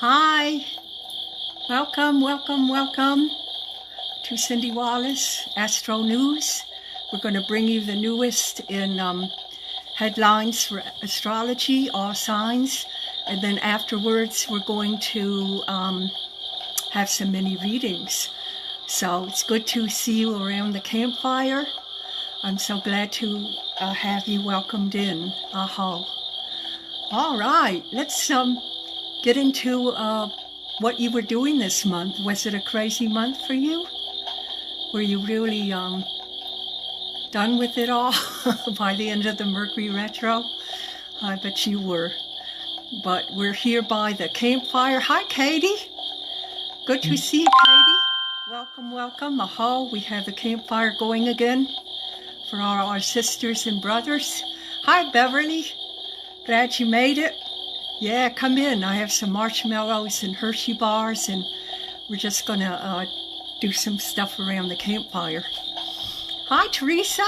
Hi, welcome to Cyndi Wallace, Astro News. We're going to bring you the newest in headlines for astrology, all signs, and then afterwards we're going to have some mini readings. So it's good to see you around the campfire. I'm so glad to have you welcomed in. All right, let's get into what you were doing this month. Was it a crazy month for you? Were you really done with it all by the end of the Mercury retro? I bet you were. But we're here by the campfire. Hi, Katie. Good to see you, Katie. Welcome. We have the campfire going again for all our sisters and brothers. Hi, Beverly. Glad you made it. Yeah, come in. I have some marshmallows and Hershey bars, and we're just gonna do some stuff around the campfire. Hi, Teresa.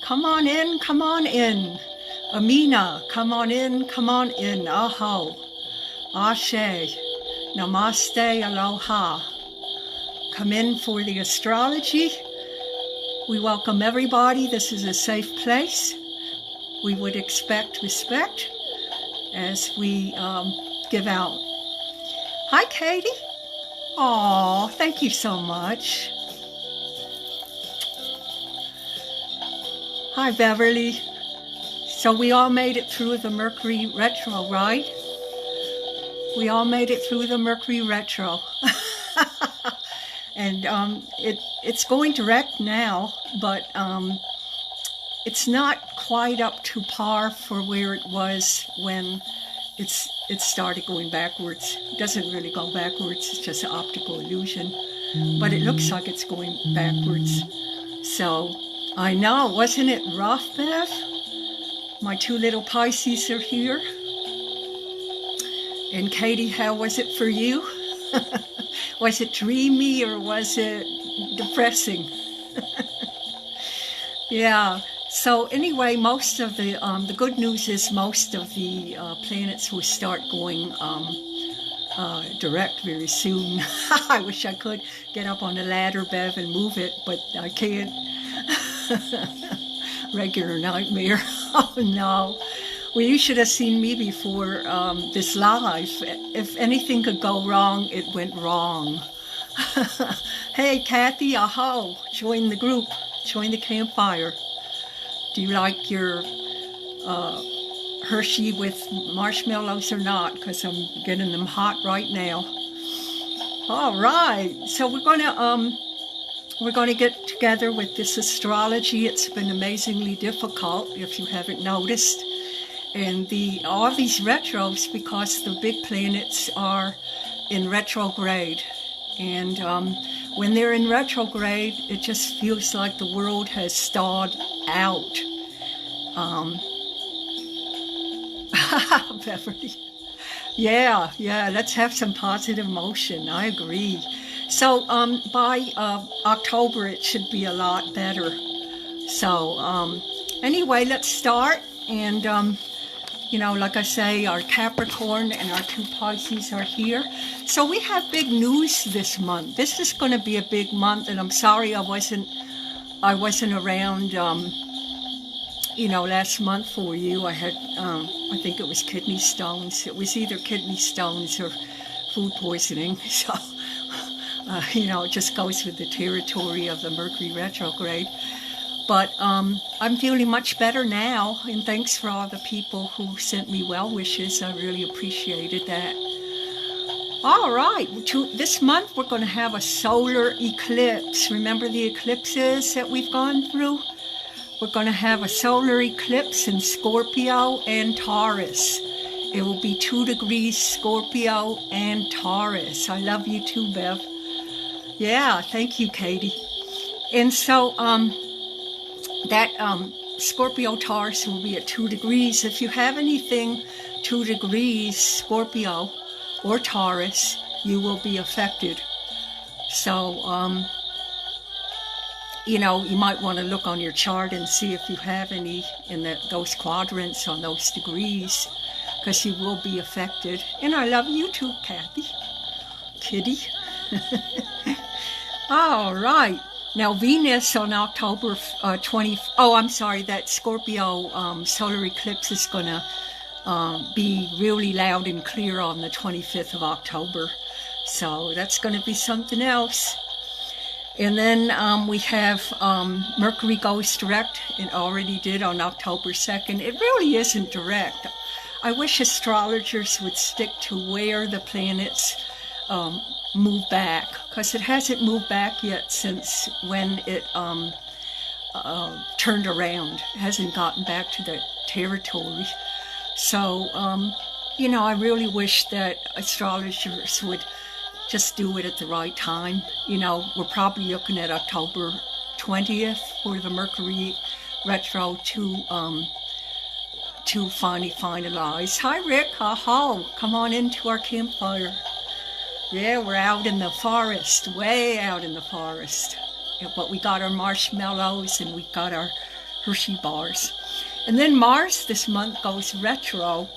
Come on in. Amina, come on in. Aho. Ashe. Namaste, aloha. Come in for the astrology. We welcome everybody. This is a safe place. We would expect respect as we give out. Hi, Katie. Aw, thank you so much. Hi, Beverly. So we all made it through the Mercury retro, right? We all made it through the Mercury retro. And it's going direct now, but it's not quite up to par for where it was when it started going backwards. It doesn't really go backwards, it's just an optical illusion. But it looks like it's going backwards. So, I know, wasn't it rough, Bev? My two little Pisces are here. And Katie, how was it for you? Was it dreamy or was it depressing? Yeah. So anyway, most of the good news is most of the planets will start going direct very soon. I wish I could get up on the ladder, Bev, and move it, but I can't. Regular nightmare. Oh no. Well, you should have seen me before this live. If anything could go wrong, it went wrong. Hey, Kathy, aho. Join the group. Join the campfire. Do you like your Hershey with marshmallows or not? Because I'm getting them hot right now. All right, so we're gonna get together with this astrology. It's been amazingly difficult, if you haven't noticed, and all these retros because the big planets are in retrograde, and when they're in retrograde, it just feels like the world has stalled out. Beverly. Yeah, let's have some positive motion. I agree. So by October, it should be a lot better. So anyway, let's start. And like I say, our Capricorn and our two Pisces are here. So we have big news this month. This is going to be a big month, and I'm sorry I wasn't around, last month for you. I had, I think it was kidney stones. It was either kidney stones or food poisoning. So, it just goes with the territory of the Mercury retrograde. But I'm feeling much better now, and thanks for all the people who sent me well wishes. I really appreciated that. All right, this month we're going to have a solar eclipse. Remember the eclipses that we've gone through? We're going to have a solar eclipse in Scorpio and Taurus. It will be 2 degrees Scorpio and Taurus. I love you too, Bev. Yeah, thank you, Katie. And so that Scorpio Taurus will be at 2 degrees. If you have anything 2 degrees Scorpio or Taurus, you will be affected. So, you might want to look on your chart and see if you have any in those quadrants on those degrees. because you will be affected. And I love you too, Kathy. Kitty. All right. Now, Venus on October 20... Oh, I'm sorry. That Scorpio solar eclipse is going to be really loud and clear on the 25th of October. So that's going to be something else. And then we have Mercury goes direct. It already did on October 2nd. It really isn't direct. I wish astrologers would stick to where the planets move back, because it hasn't moved back yet since when it turned around. It hasn't gotten back to the territory. So, I really wish that astrologers would just do it at the right time. We're probably looking at October 20th for the Mercury retro to finally finalize. Hi, Rick. Aho. Come on into our campfire. Yeah, we're out in the forest, way out in the forest. But we got our marshmallows and we got our Hershey bars. And then Mars this month goes retro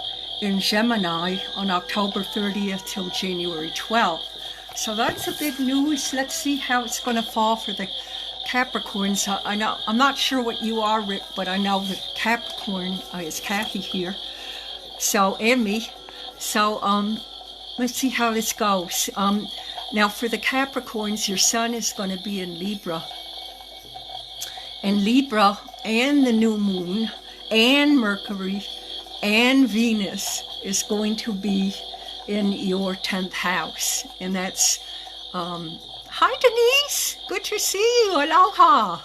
in Gemini on October 30th till January 12th. So that's a big news. Let's see how it's going to fall for the Capricorns. I know, I'm not sure what you are, Rick, but I know the Capricorn is Kathy here. So, and me. So, let's see how this goes. Now, for the Capricorns, your sun is going to be in Libra. And Libra and the new moon and Mercury and Venus is going to be in your 10th house. And that's, hi, Denise. Good to see you. Aloha.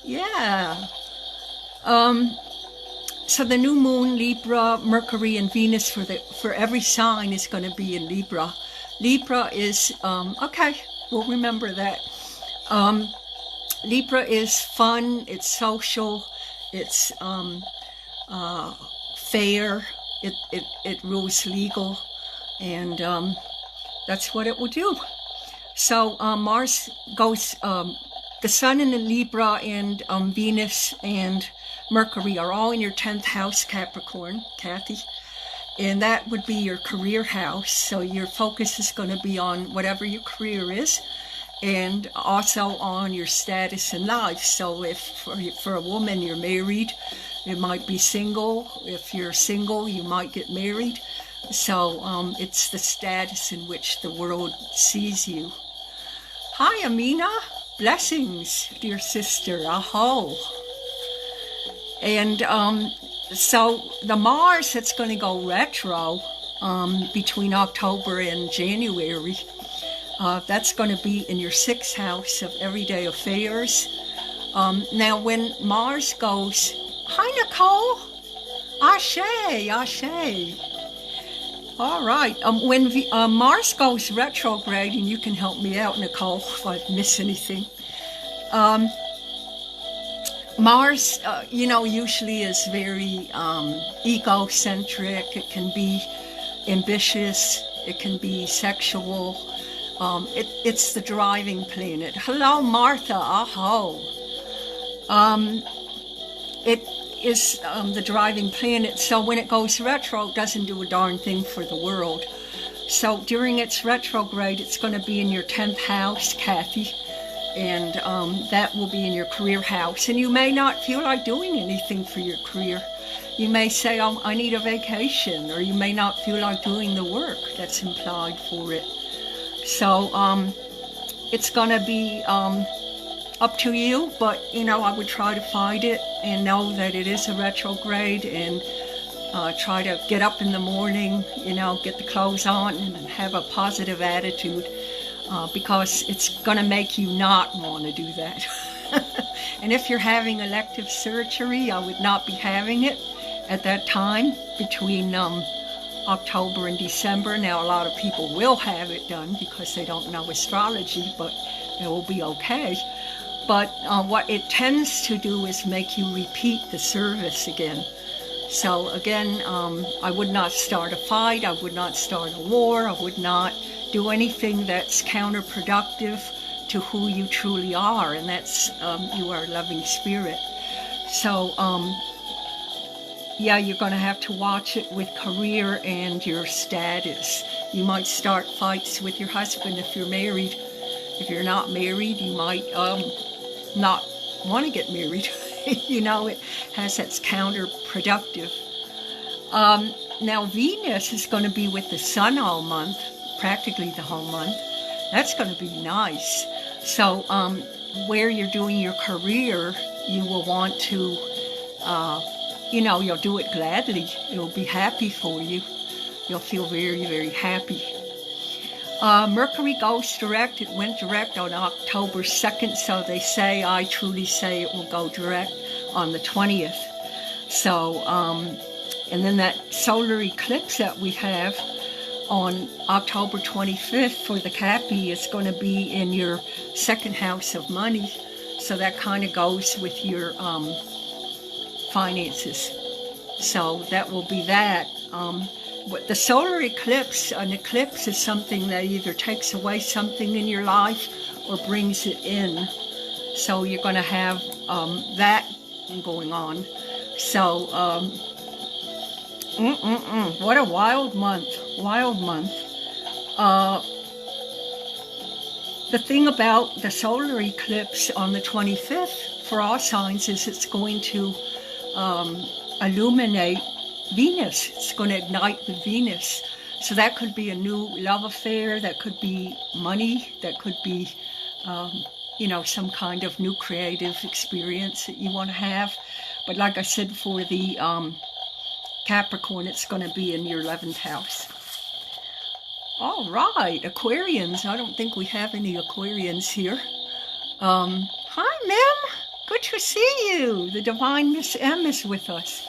Yeah. So the new moon, Libra, Mercury, and Venus for every sign is going to be in Libra. Libra is, okay, we'll remember that. Libra is fun, it's social, it's fair, it rules legal, and that's what it will do. So Mars goes, the sun in the Libra and Venus and Mercury are all in your 10th house, Capricorn, Kathy. And that would be your career house. So your focus is going to be on whatever your career is and also on your status in life. So if for a woman you're married, it might be single. If you're single, you might get married. So it's the status in which the world sees you. Hi, Amina. Blessings, dear sister. Aho. And so the Mars that's going to go retro between October and January, that's going to be in your 6th house of everyday affairs. Now, when Mars goes, hi, Nicole. Ashe, ashe. All right. When Mars goes retrograde, and you can help me out, Nicole, if I miss anything. Mars, usually is very egocentric. It can be ambitious. It can be sexual. It's the driving planet. Hello, Martha. Aho. It is the driving planet. So when it goes retro, it doesn't do a darn thing for the world. So during its retrograde, it's going to be in your 10th house, Kathy. And that will be in your career house. And you may not feel like doing anything for your career. You may say, oh, I need a vacation, or you may not feel like doing the work that's implied for it. So it's going to be up to you, but, I would try to fight it and know that it is a retrograde and try to get up in the morning, get the clothes on and have a positive attitude. Because it's going to make you not want to do that. And if you're having elective surgery, I would not be having it at that time between October and December. Now, a lot of people will have it done because they don't know astrology, but it will be okay. But what it tends to do is make you repeat the service again. So again, I would not start a fight. I would not start a war. I would not do anything that's counterproductive to who you truly are, and that's you are a loving spirit. So yeah, you're going to have to watch it with career and your status. You might start fights with your husband if you're married. If you're not married, you might not want to get married. You know, it has that's counterproductive. Now Venus is going to be with the sun all month, practically the whole month. That's going to be nice. So where you're doing your career, you will want to, you know, you'll do it gladly. It will be happy for you. You'll feel very, very happy. Mercury goes direct. It went direct on October 2nd, so they say, I truly say it will go direct on the 20th. So, and then that solar eclipse that we have on October 25th for the Cappy is going to be in your second house of money. So that kind of goes with your finances. So that will be that. The solar eclipse, an eclipse is something that either takes away something in your life or brings it in. So you're going to have that going on. So, what a wild month. Wild month. The thing about the solar eclipse on the 25th for all signs is it's going to illuminate Venus. It's going to ignite with Venus. So that could be a new love affair, that could be money, that could be, you know, some kind of new creative experience that you want to have. But like I said, for the Capricorn, it's going to be in your 11th house. All right, Aquarians. I don't think we have any Aquarians here. Hi, Mem. Good to see you. The Divine Miss M is with us.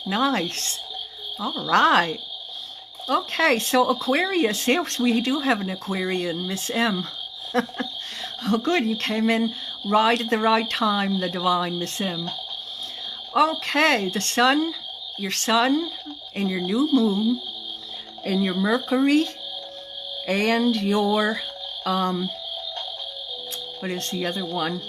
Nice. All right. Okay, so Aquarius. Yes, we do have an Aquarian, Miss M. Oh, good. You came in right at the right time, the Divine Miss M. Okay, the sun, your sun, and your new moon, and your Mercury, and your, what is the other one?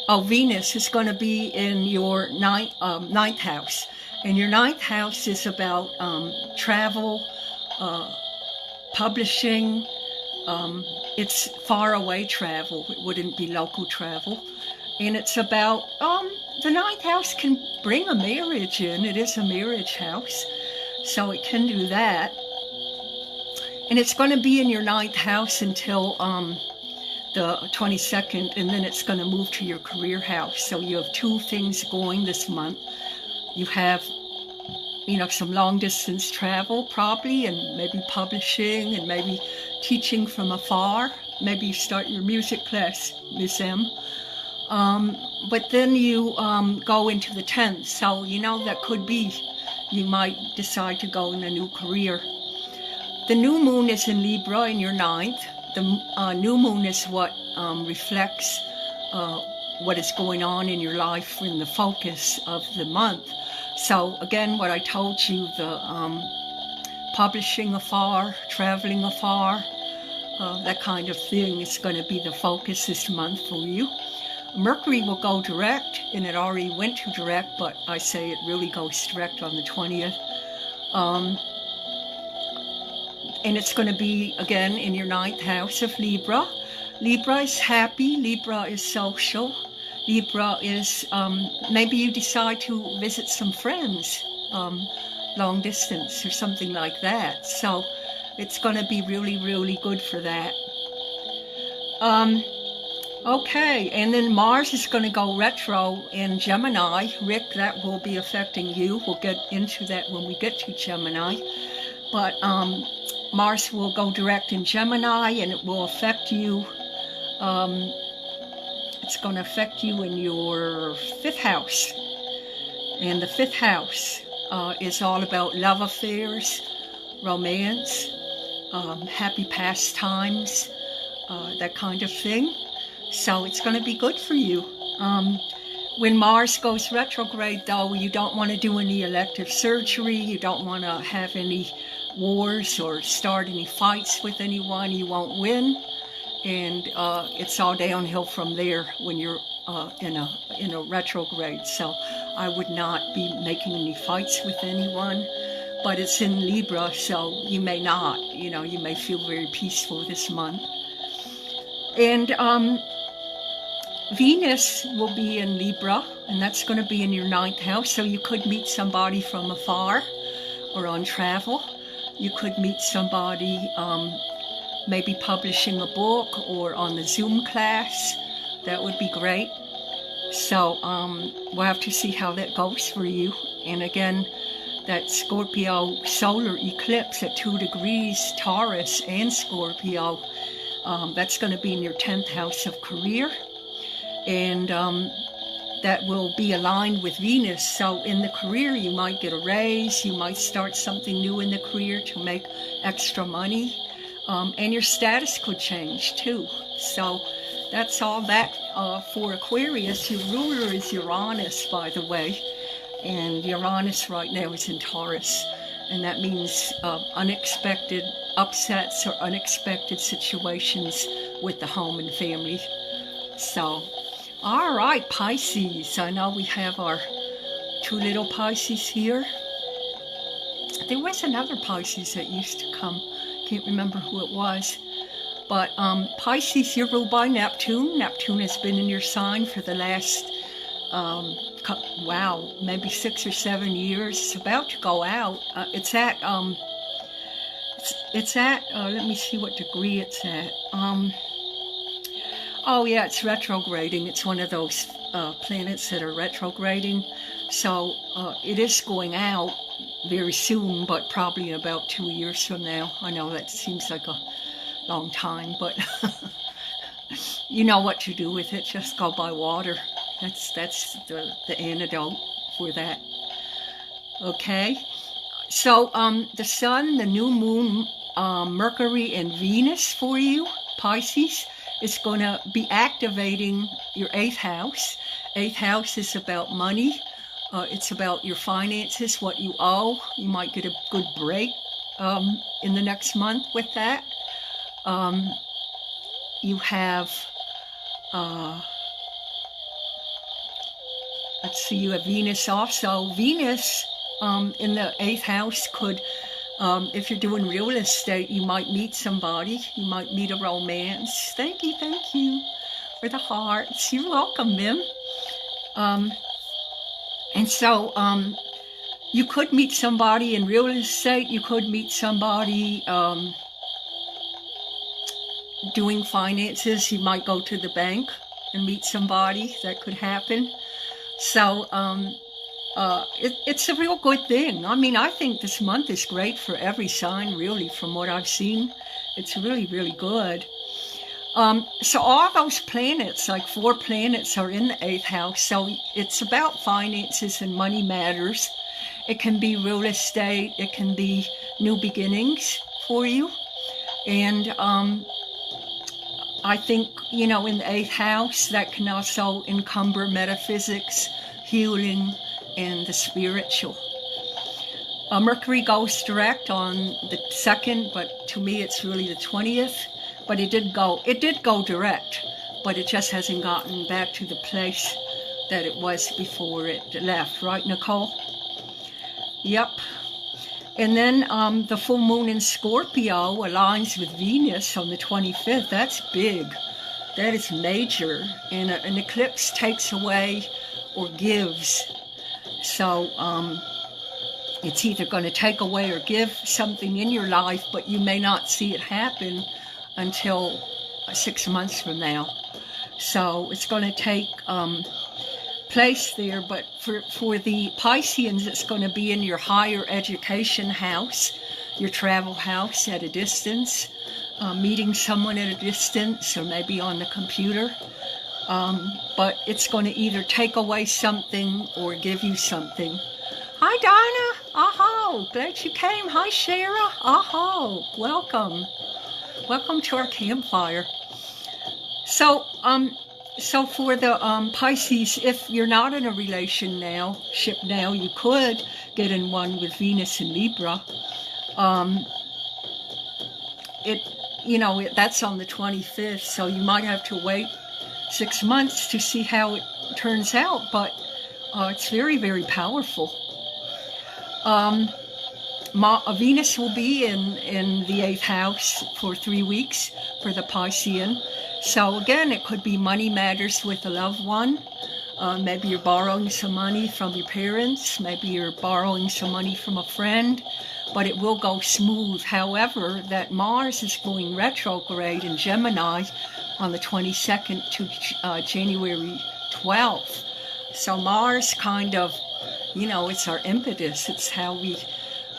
Oh, Venus is going to be in your ninth house. And your ninth house is about travel, publishing. It's far away travel. It wouldn't be local travel. And it's about, the ninth house can bring a marriage in. It is a marriage house. So it can do that. And it's going to be in your ninth house until the 22nd, and then it's going to move to your career house. So you have two things going this month. You have, you know, some long distance travel probably, and maybe publishing, and maybe teaching from afar. Maybe you start your music class, Miss M. But then you go into the 10th. So, you know, that could be, you might decide to go in a new career. The new moon is in Libra in your ninth. The new moon is what reflects what is going on in your life in the focus of the month. So again, what I told you, the publishing afar, traveling afar, that kind of thing is going to be the focus this month for you. Mercury will go direct, and it already went to direct, but I say it really goes direct on the 20th. And it's going to be, again, in your ninth house of Libra. Libra is happy. Libra is social. Libra is, maybe you decide to visit some friends, long distance or something like that. So it's going to be really, really good for that. Okay, and then Mars is going to go retro in Gemini. Rick, that will be affecting you. We'll get into that when we get to Gemini. But Mars will go direct in Gemini, and it will affect you. It's going to affect you in your 5th house. And the 5th house is all about love affairs, romance, happy pastimes, that kind of thing. So it's going to be good for you. When Mars goes retrograde, though, you don't want to do any elective surgery. You don't want to have any wars or start any fights with anyone. You won't win. And it's all downhill from there when you're in a retrograde. So I would not be making any fights with anyone. But it's in Libra, so you may not, you may feel very peaceful this month. And Venus will be in Libra, and that's going to be in your 9th house, so you could meet somebody from afar or on travel. You could meet somebody maybe publishing a book or on the Zoom class. That would be great. So we'll have to see how that goes for you. And again, that Scorpio solar eclipse at 2 degrees, Taurus and Scorpio, that's going to be in your 10th house of career. And that will be aligned with Venus. So in the career, you might get a raise, you might start something new in the career to make extra money, and your status could change too. So that's all that for Aquarius. Your ruler is Uranus, by the way, and Uranus right now is in Taurus, and that means unexpected upsets or unexpected situations with the home and family. So, all right, Pisces. I know we have our 2 little Pisces here. There was another Pisces that used to come. Can't remember who it was. But Pisces, you're ruled by Neptune. Neptune has been in your sign for the last, maybe 6 or 7 years. It's about to go out. It's at, let me see what degree it's at. Oh yeah, it's retrograding. It's one of those planets that are retrograding. So it is going out very soon, but probably in about 2 years from now. I know that seems like a long time, but you know what to do with it. Just go by water. That's the antidote for that. Okay. So the sun, the new moon, Mercury, and Venus for you, Pisces, is going to be activating your 8th house. 8th house is about money. It's about your finances, what you owe. You might get a good break in the next month with that. You have, let's see, you have Venus also. Venus in the 8th house could, if you're doing real estate, you might meet somebody. You might meet a romance. Thank you for the hearts. You're welcome, Mim. And so you could meet somebody in real estate. You could meet somebody doing finances. You might go to the bank and meet somebody. That could happen. So it's a real good thing. I mean, I think this month is great for every sign, really, from what I've seen. It's really, really good. So all those planets, like 4 planets, are in the 8th house. So it's about finances and money matters. It can be real estate. It can be new beginnings for you. And I think, in the 8th house, that can also encumber metaphysics, healing, and the spiritual. Mercury goes direct on the 2nd, but to me it's really the 20th. But it did go direct, but it just hasn't gotten back to the place that it was before it left. Right, Nicole? Yep. And then the full moon in Scorpio aligns with Venus on the 25th. That's big. That is major. And an eclipse takes away or gives. So it's either going to take away or give something in your life, but you may not see it happen until 6 months from now. So it's going to take place there, but for the Pisceans, it's going to be in your higher education house, your travel house at a distance, meeting someone at a distance, or maybe on the computer. But it's going to either take away something or give you something. Hi, Dinah. Aho, glad you came. Hi, Shara. Aho, welcome. Welcome to our campfire. So for the Pisces, if you're not in a relationship now, you could get in one with Venus and Libra. That's on the 25th, so you might have to wait 6 months to see how it turns out. But It's very, very powerful. Venus will be in the 8th house for 3 weeks for the Piscean. So again, it could be money matters with a loved one. Maybe you're borrowing some money from your parents. Maybe you're borrowing some money from a friend. But it will go smooth. However, that Mars is going retrograde in Gemini on the 22nd to January 12th. So Mars kind of, it's our impetus. It's how we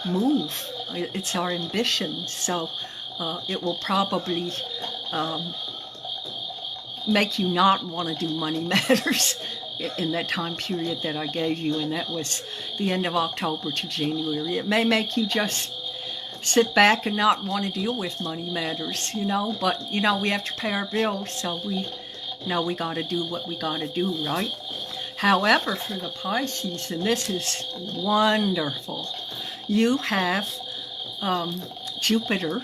move. It's our ambition. So it will probably make you not want to do money matters in that time period that I gave you, and that was the end of October to January. It may make you just sit back and not want to deal with money matters, but we have to pay our bills, so we got to do what we got to do, right? However, for the Pisces, and this is wonderful, you have Jupiter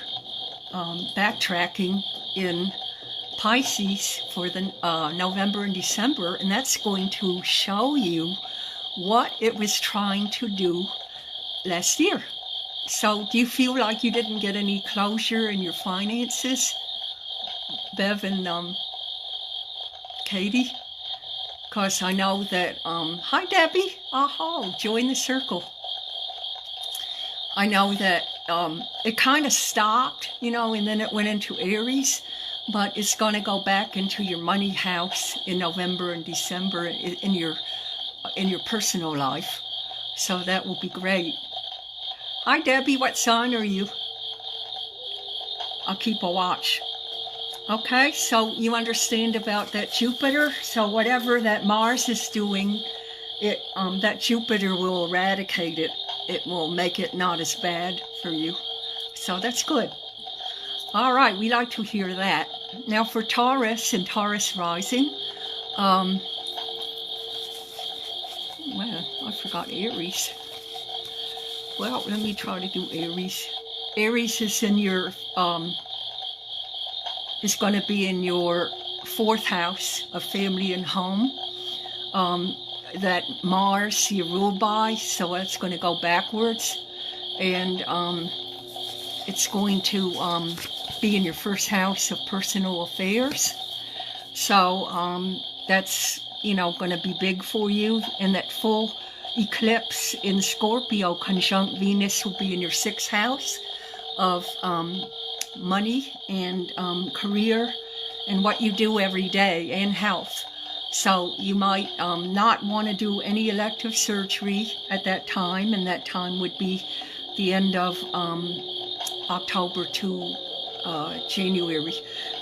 backtracking in Pisces for the November and December, and that's going to show you what it was trying to do last year. So do you feel like you didn't get any closure in your finances, Bev and Katie? Because I know that, hi Debbie, join the circle. I know that it kind of stopped, and then it went into Aries. But it's going to go back into your money house in November and December in your personal life. So that will be great. Hi, Debbie. What sign are you? I'll keep a watch. Okay, so you understand about that Jupiter. So whatever that Mars is doing, that Jupiter will eradicate it. It will make it not as bad for you. So that's good. All right, we like to hear that. Now for Taurus and Taurus rising, well, I forgot Aries. Well, let me try to do Aries. Aries is in your, is going to be in your 4th house of family and home. That Mars you're ruled by, so that's going to go backwards. And it's going to be in your 1st house of personal affairs. So that's, going to be big for you. And that full eclipse in Scorpio conjunct Venus will be in your 6th house of money and career and what you do every day and health. So you might not want to do any elective surgery at that time, and that time would be the end of October to January.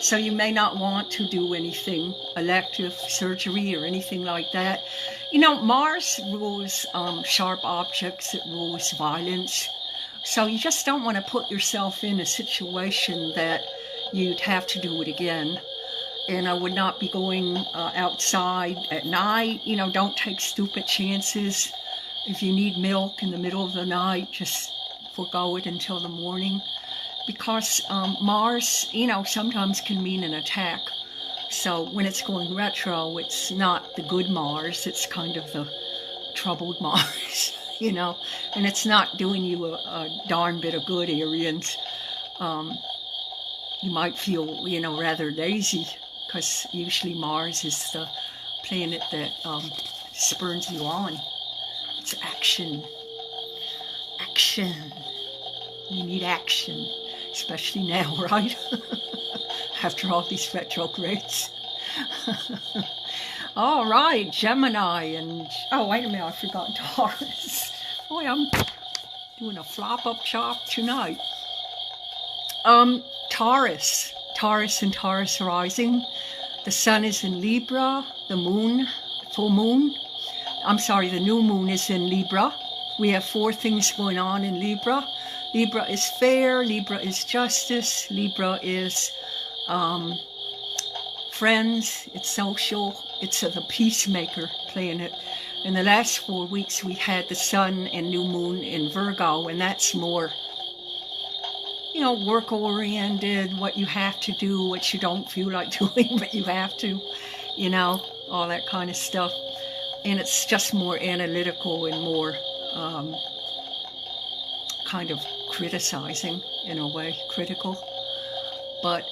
So you may not want to do anything elective surgery or anything like that. Mars rules sharp objects, it rules violence. So you just don't want to put yourself in a situation that you'd have to do it again. And I would not be going outside at night. Don't take stupid chances. If you need milk in the middle of the night, just forego it until the morning. Because Mars, sometimes can mean an attack. So when it's going retro, it's not the good Mars. It's kind of the troubled Mars, And it's not doing you a darn bit of good, Arians. You might feel, rather lazy. Because usually Mars is the planet that spurs you on. It's action. Action. You need action. Especially now, right? After all these retrogrades. All right, Gemini and... Oh, wait a minute, I forgot Taurus. Boy, I'm doing a flop-up chop tonight. Taurus and Taurus rising. The sun is in Libra, the moon, the new moon is in Libra. We have 4 things going on in Libra. Libra is fair, Libra is justice, Libra is friends, it's social, it's the peacemaker planet. In the last 4 weeks we had the sun and new moon in Virgo, and that's more work-oriented, what you have to do, what you don't feel like doing, but you have to, all that kind of stuff. and it's just more analytical and more kind of criticizing in a way, critical. But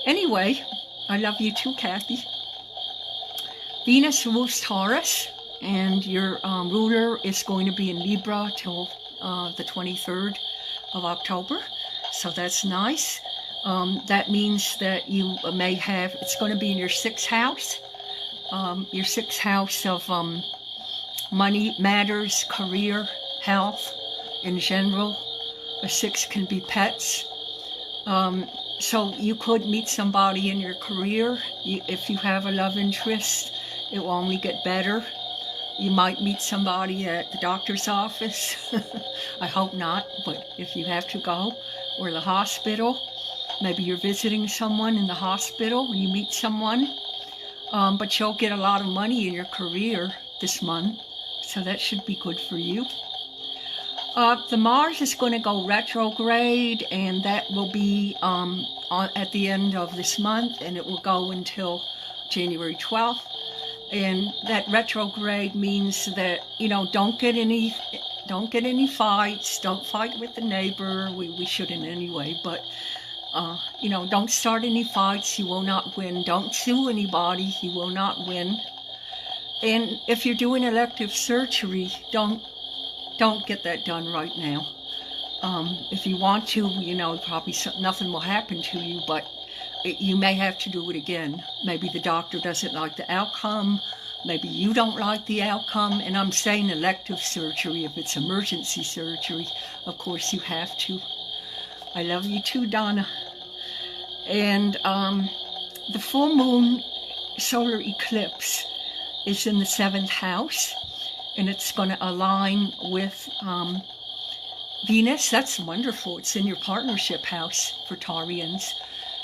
anyway, I love you too, Kathy. Venus rules Taurus, and your ruler is going to be in Libra till the 23rd of October. So that's nice. That means that you may have, it's going to be in your 6th house. Your 6th house of money matters, career, health in general. A 6 can be pets. So you could meet somebody in your career. If you have a love interest, it will only get better. You might meet somebody at the doctor's office. I hope not, but if you have to go, or the hospital, maybe you're visiting someone in the hospital and you meet someone. But you'll get a lot of money in your career this month, so that should be good for you. The Mars is going to go retrograde, and that will be at the end of this month, and it will go until January 12th. And that retrograde means that, don't get any fights. Don't fight with the neighbor. We shouldn't anyway, but don't start any fights. You will not win. Don't sue anybody. You will not win. And if you're doing elective surgery, don't get that done right now. If you want to, probably nothing will happen to you, but you may have to do it again. Maybe the doctor doesn't like the outcome. Maybe you don't like the outcome. And I'm saying elective surgery. If it's emergency surgery, of course you have to. I love you too, Donna. And the full moon solar eclipse is in the 7th house, and it's going to align with Venus. That's wonderful. It's in your partnership house for Taurians.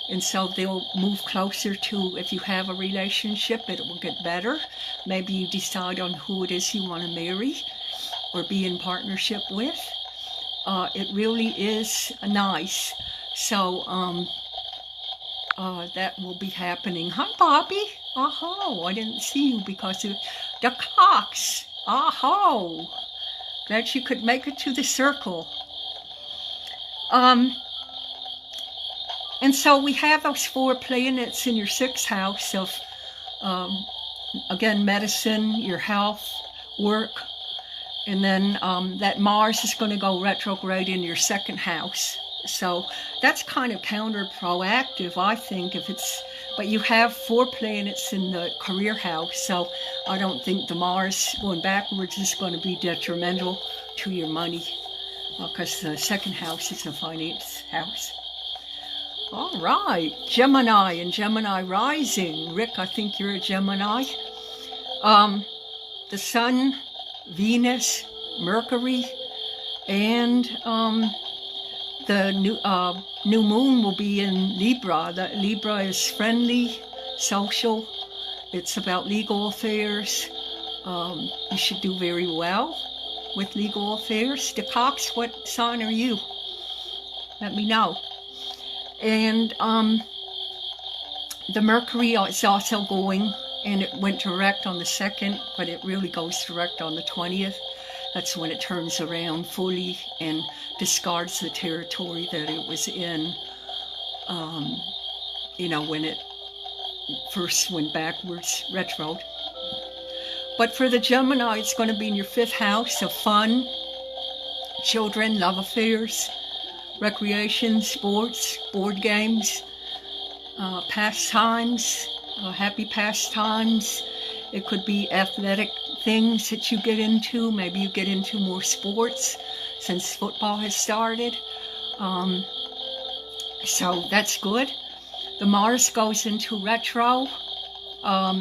And so they'll move closer to, if you have a relationship, it will get better. Maybe you decide on who it is you want to marry or be in partnership with. It really is nice. So that will be happening. Hi, Bobby. Oh, I didn't see you because of the clocks. Oh, glad you could make it to the circle. And so we have those 4 planets in your 6th house of, again, medicine, your health, work. And then that Mars is going to go retrograde in your 2nd house. So that's kind of counter-proactive, I think, but you have 4 planets in the career house, so I don't think the Mars going backwards is going to be detrimental to your money, because the 2nd house is the finance house. All right, Gemini and Gemini rising. Rick, I think you're a Gemini. The Sun, Venus, Mercury, and the new moon will be in Libra. The Libra is friendly, social. It's about legal affairs. You should do very well with legal affairs. The Cox, what sign are you? Let me know. And the Mercury is also going, and it went direct on the 2nd, but it really goes direct on the 20th. That's when it turns around fully and discards the territory that it was in, when it first went backwards, retro. But for the Gemini, it's going to be in your 5th house of fun, children, love affairs, recreation, sports, board games, pastimes, happy pastimes. It could be athletic things that you get into. Maybe you get into more sports since football has started. So that's good. The Mars goes into retro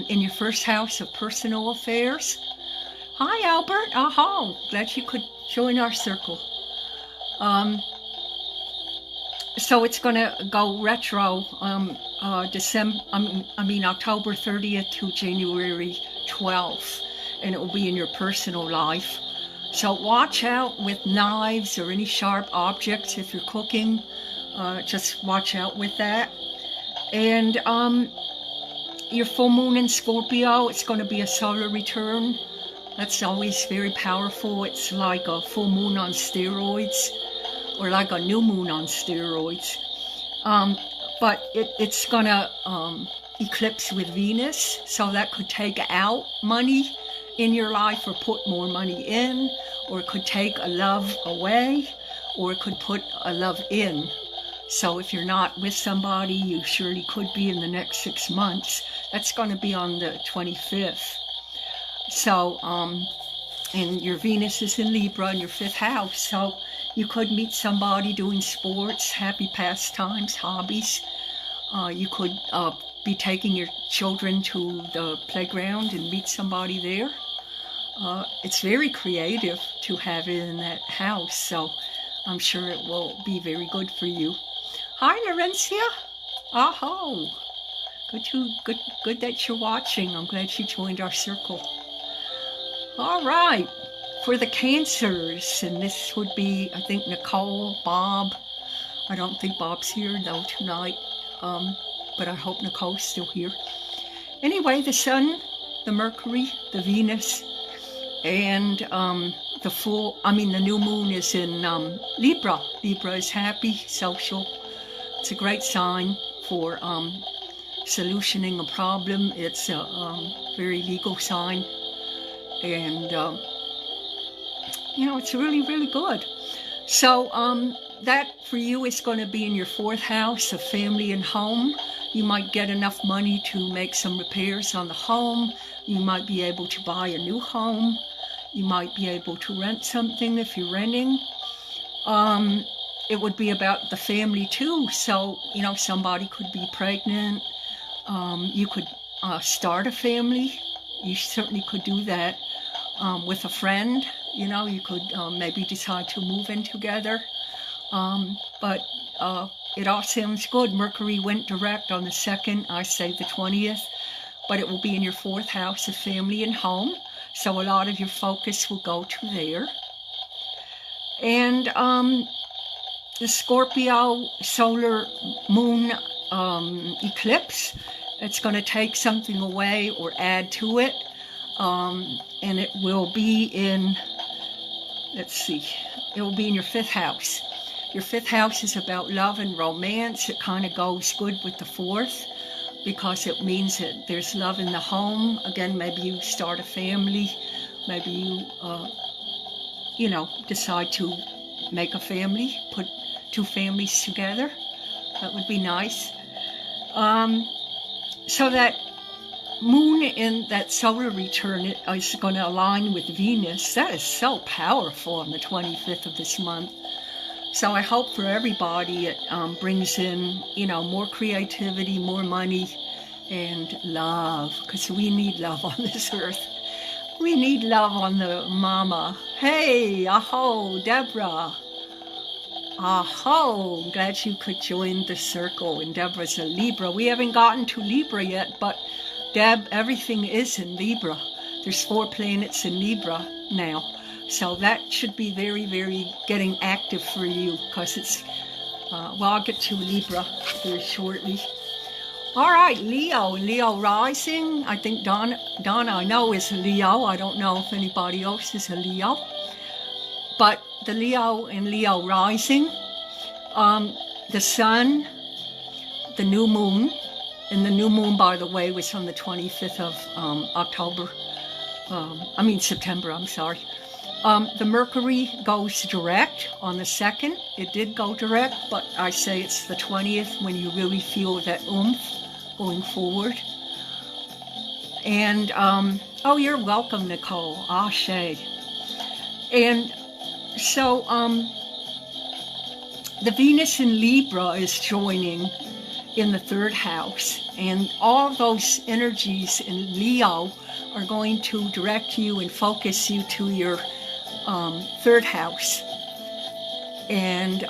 in your 1st house of personal affairs. Hi, Albert. Oh, glad you could join our circle. So it's going to go retro October 30th to January 12th, and it will be in your personal life. So watch out with knives or any sharp objects if you're cooking. Just watch out with that. And your full moon in Scorpio, it's going to be a solar return. That's always very powerful. It's like a full moon on steroids, or like a new moon on steroids. But it's going to eclipse with Venus, so that could take out money in your life or put more money in, or it could take a love away, or it could put a love in. So if you're not with somebody, you surely could be in the next 6 months. That's going to be on the 25th. So, and your Venus is in Libra in your 5th house. So you could meet somebody doing sports, happy pastimes, hobbies. You could be taking your children to the playground and meet somebody there. It's very creative to have it in that house. So I'm sure it will be very good for you. Hi, Laurencia. Aho. Good that you're watching. I'm glad you joined our circle. All right. For the Cancers, and this would be, I think, Nicole, Bob. I don't think Bob's here, though, tonight. But I hope Nicole's still here. Anyway, the Sun, the Mercury, the Venus, and the new moon is in Libra. Libra is happy, social. It's a great sign for solutioning a problem. It's a very legal sign. And, it's really, really good. So that for you is going to be in your 4th house of family and home. You might get enough money to make some repairs on the home. You might be able to buy a new home. You might be able to rent something if you're renting. It would be about the family too. So, somebody could be pregnant. You could start a family. You certainly could do that with a friend. You could maybe decide to move in together. But it all sounds good. Mercury went direct on the 2nd, I say the 20th, but it will be in your 4th house of family and home. So a lot of your focus will go to there. And the Scorpio solar moon eclipse, it's going to take something away or add to it. And it will be in, it will be in your 5th house. Your 5th house is about love and romance. It kind of goes good with the 4th because it means that there's love in the home. Again, maybe you start a family. Maybe you, decide to make a family, put 2 families together. That would be nice. So that moon in that solar return is going to align with Venus. That is so powerful on the 25th of this month. So I hope for everybody it brings in, more creativity, more money, and love. Because we need love on this earth. We need love on the mama. Hey, aho, Deborah. Aho, glad you could join the circle. And Deborah's a Libra. We haven't gotten to Libra yet, but Deb, everything is in Libra. There's 4 planets in Libra now. So that should be very, very getting active for you because it's, I'll get to Libra very shortly. All right, Leo rising. I think Donna I know is a Leo. I don't know if anybody else is a Leo. But the Leo and Leo rising, the Sun, the new moon, and the new moon, by the way, was on the 25th of September, I'm sorry. The Mercury goes direct on the 2nd. It did go direct, but I say it's the 20th when you really feel that oomph going forward. And, you're welcome, Nicole. Ashe. And so, the Venus in Libra is joining in the 3rd house. And all those energies in Leo are going to direct you and focus you to your 3rd house. And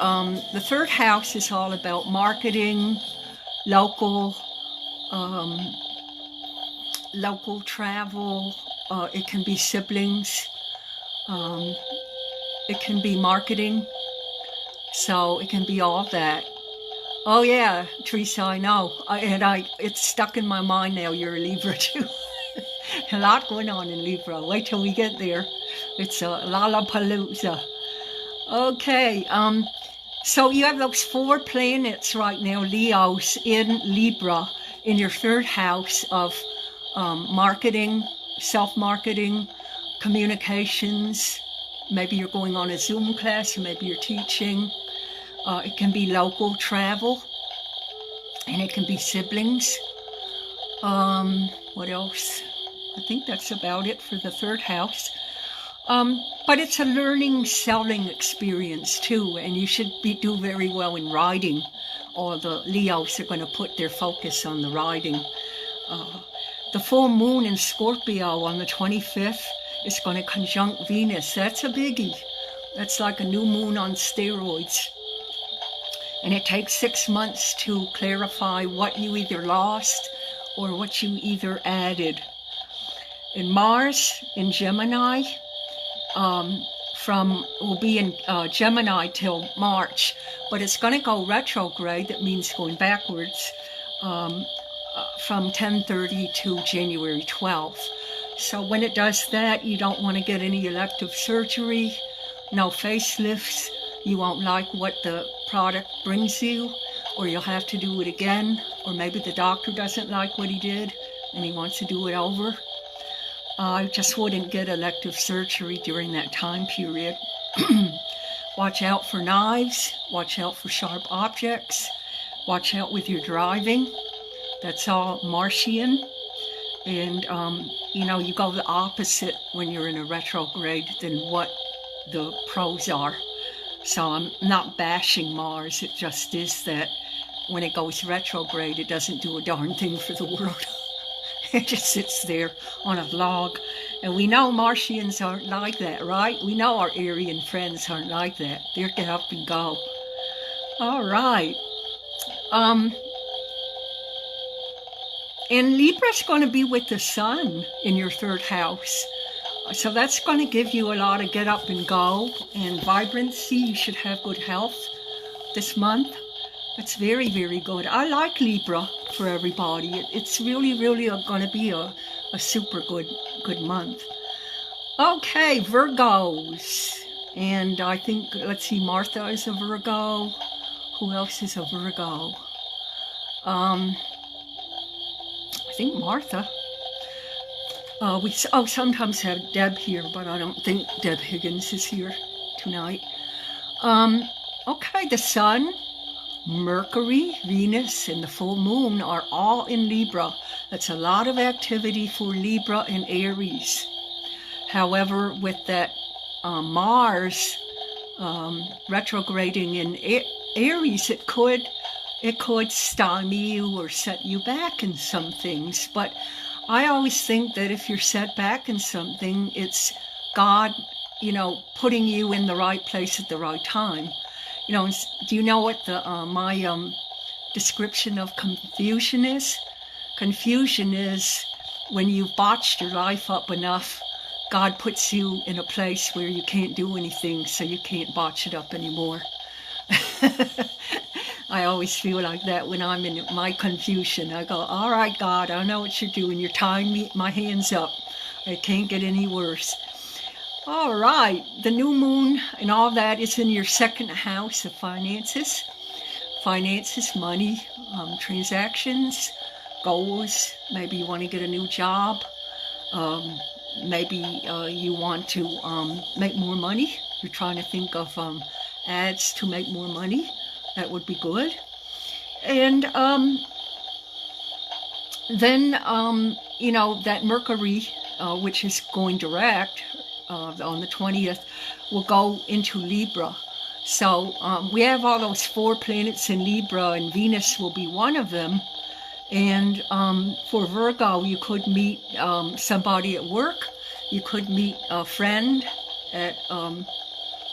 the 3rd house is all about marketing, local travel. It can be siblings. It can be marketing. So it can be all that. Oh yeah, Teresa, I know. It's stuck in my mind now. You're a Libra too. A lot going on in Libra. Wait till we get there. It's a Lollapalooza. Okay, so you have those 4 planets right now, Leos, in Libra, in your 3rd house of marketing, self-marketing, communications. Maybe you're going on a Zoom class, maybe you're teaching. It can be local travel, and it can be siblings. What else? I think that's about it for the 3rd house. But it's a learning, selling experience too, and you should do very well in writing. Or the Leos are going to put their focus on the writing. The full moon in Scorpio on the 25th is going to conjunct Venus. That's a biggie. That's like a new moon on steroids. And it takes 6 months to clarify what you either lost or what you either added. And Mars in Gemini will be in Gemini till March, but it's going to go retrograde. That means going backwards from 10/30 to January 12th. So when it does that, you don't want to get any elective surgery, no facelifts. You won't like what the product brings you, or you'll have to do it again, or maybe the doctor doesn't like what he did and he wants to do it over. I just wouldn't get elective surgery during that time period. Watch out for knives, watch out for sharp objects, watch out with your driving. That's all Martian. And, you go the opposite when you're in a retrograde than what the pros are. So I'm not bashing Mars, it just is that when it goes retrograde, it doesn't do a darn thing for the world. It just sits there on a log. And we know Martians aren't like that, right? We know our Aryan friends aren't like that. They're get up and go. All right. And Libra's going to be with the sun in your 3rd house. So that's going to give you a lot of get up and go and vibrancy. You should have good health this month. It's very, very good. I like Libra for everybody. It's really, really going to be a super good month. Okay, Virgos. And I think, let's see, Martha is a Virgo. Who else is a Virgo? I think Martha. We sometimes have Deb here, but I don't think Deb Higgins is here tonight. Okay, the Sun, Mercury, Venus, and the full moon are all in Libra. That's a lot of activity for Libra and Aries. However, with that Mars retrograding in Aries, it could stymie you or set you back in some things. But I always think that if you're set back in something, it's God, putting you in the right place at the right time. Do you know what my description of confusion is? Confusion is when you've botched your life up enough, God puts you in a place where you can't do anything, so you can't botch it up anymore. I always feel like that when I'm in my confusion. I go, all right, God, I know what you're doing. You're tying my hands up. It can't get any worse. All right, the new moon and all that is in your 2nd house of finances. Finances, money, transactions, goals. Maybe you want to get a new job. Maybe you want to make more money. You're trying to think of ads to make more money. That would be good. And then, that Mercury, which is going direct on the 20th, will go into Libra. So we have all those 4 planets in Libra, and Venus will be one of them. And for Virgo, you could meet somebody at work. You could meet a friend at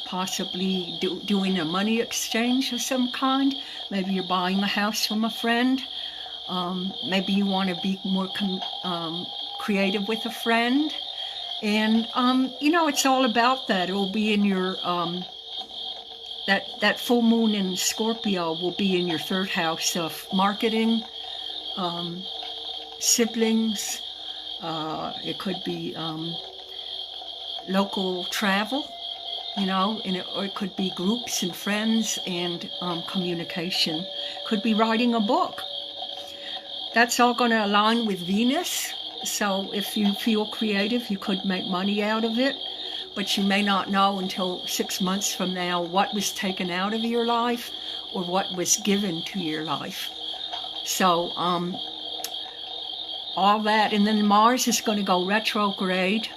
possibly doing a money exchange of some kind. Maybe you're buying a house from a friend. Maybe you want to be more creative with a friend. And, it's all about that. It will be in your that full moon in Scorpio will be in your third house of marketing, siblings. It could be local travel, or it could be groups and friends and communication. Could be writing a book. That's all going to align with Venus. So if you feel creative, you could make money out of it, but you may not know until 6 months from now what was taken out of your life or what was given to your life. So all that, and then Mars is going to go retrograde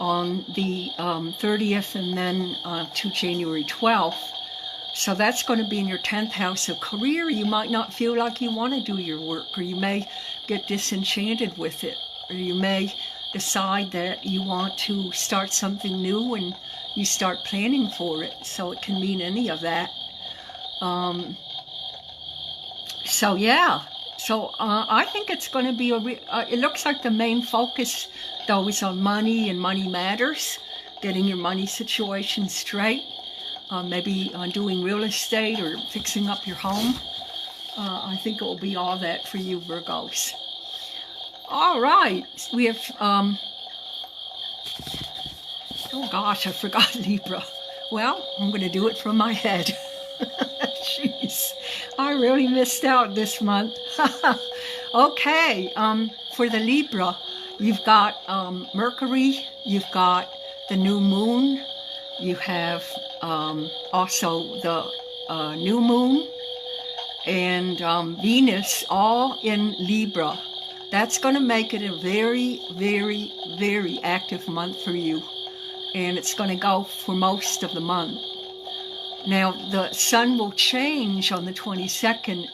on the 30th and then to January 12th. So that's going to be in your 10th house of career. You might not feel like you want to do your work, or you may get disenchanted with it, or you may decide that you want to start something new and you start planning for it. So it can mean any of that. So yeah. So I think it's going to be it looks like the main focus, though, is on money and money matters, getting your money situation straight, maybe on doing real estate or fixing up your home. I think it will be all that for you, Virgos. All right, we have, oh gosh, I forgot Libra. Well, I'm going to do it from my head. Jeez, I really missed out this month. Okay, for the Libra, you've got Mercury, you've got the new moon, you have also the new moon, and Venus, all in Libra. That's going to make it a very, very, very active month for you, and it's going to go for most of the month. Now, the sun will change on the 22nd,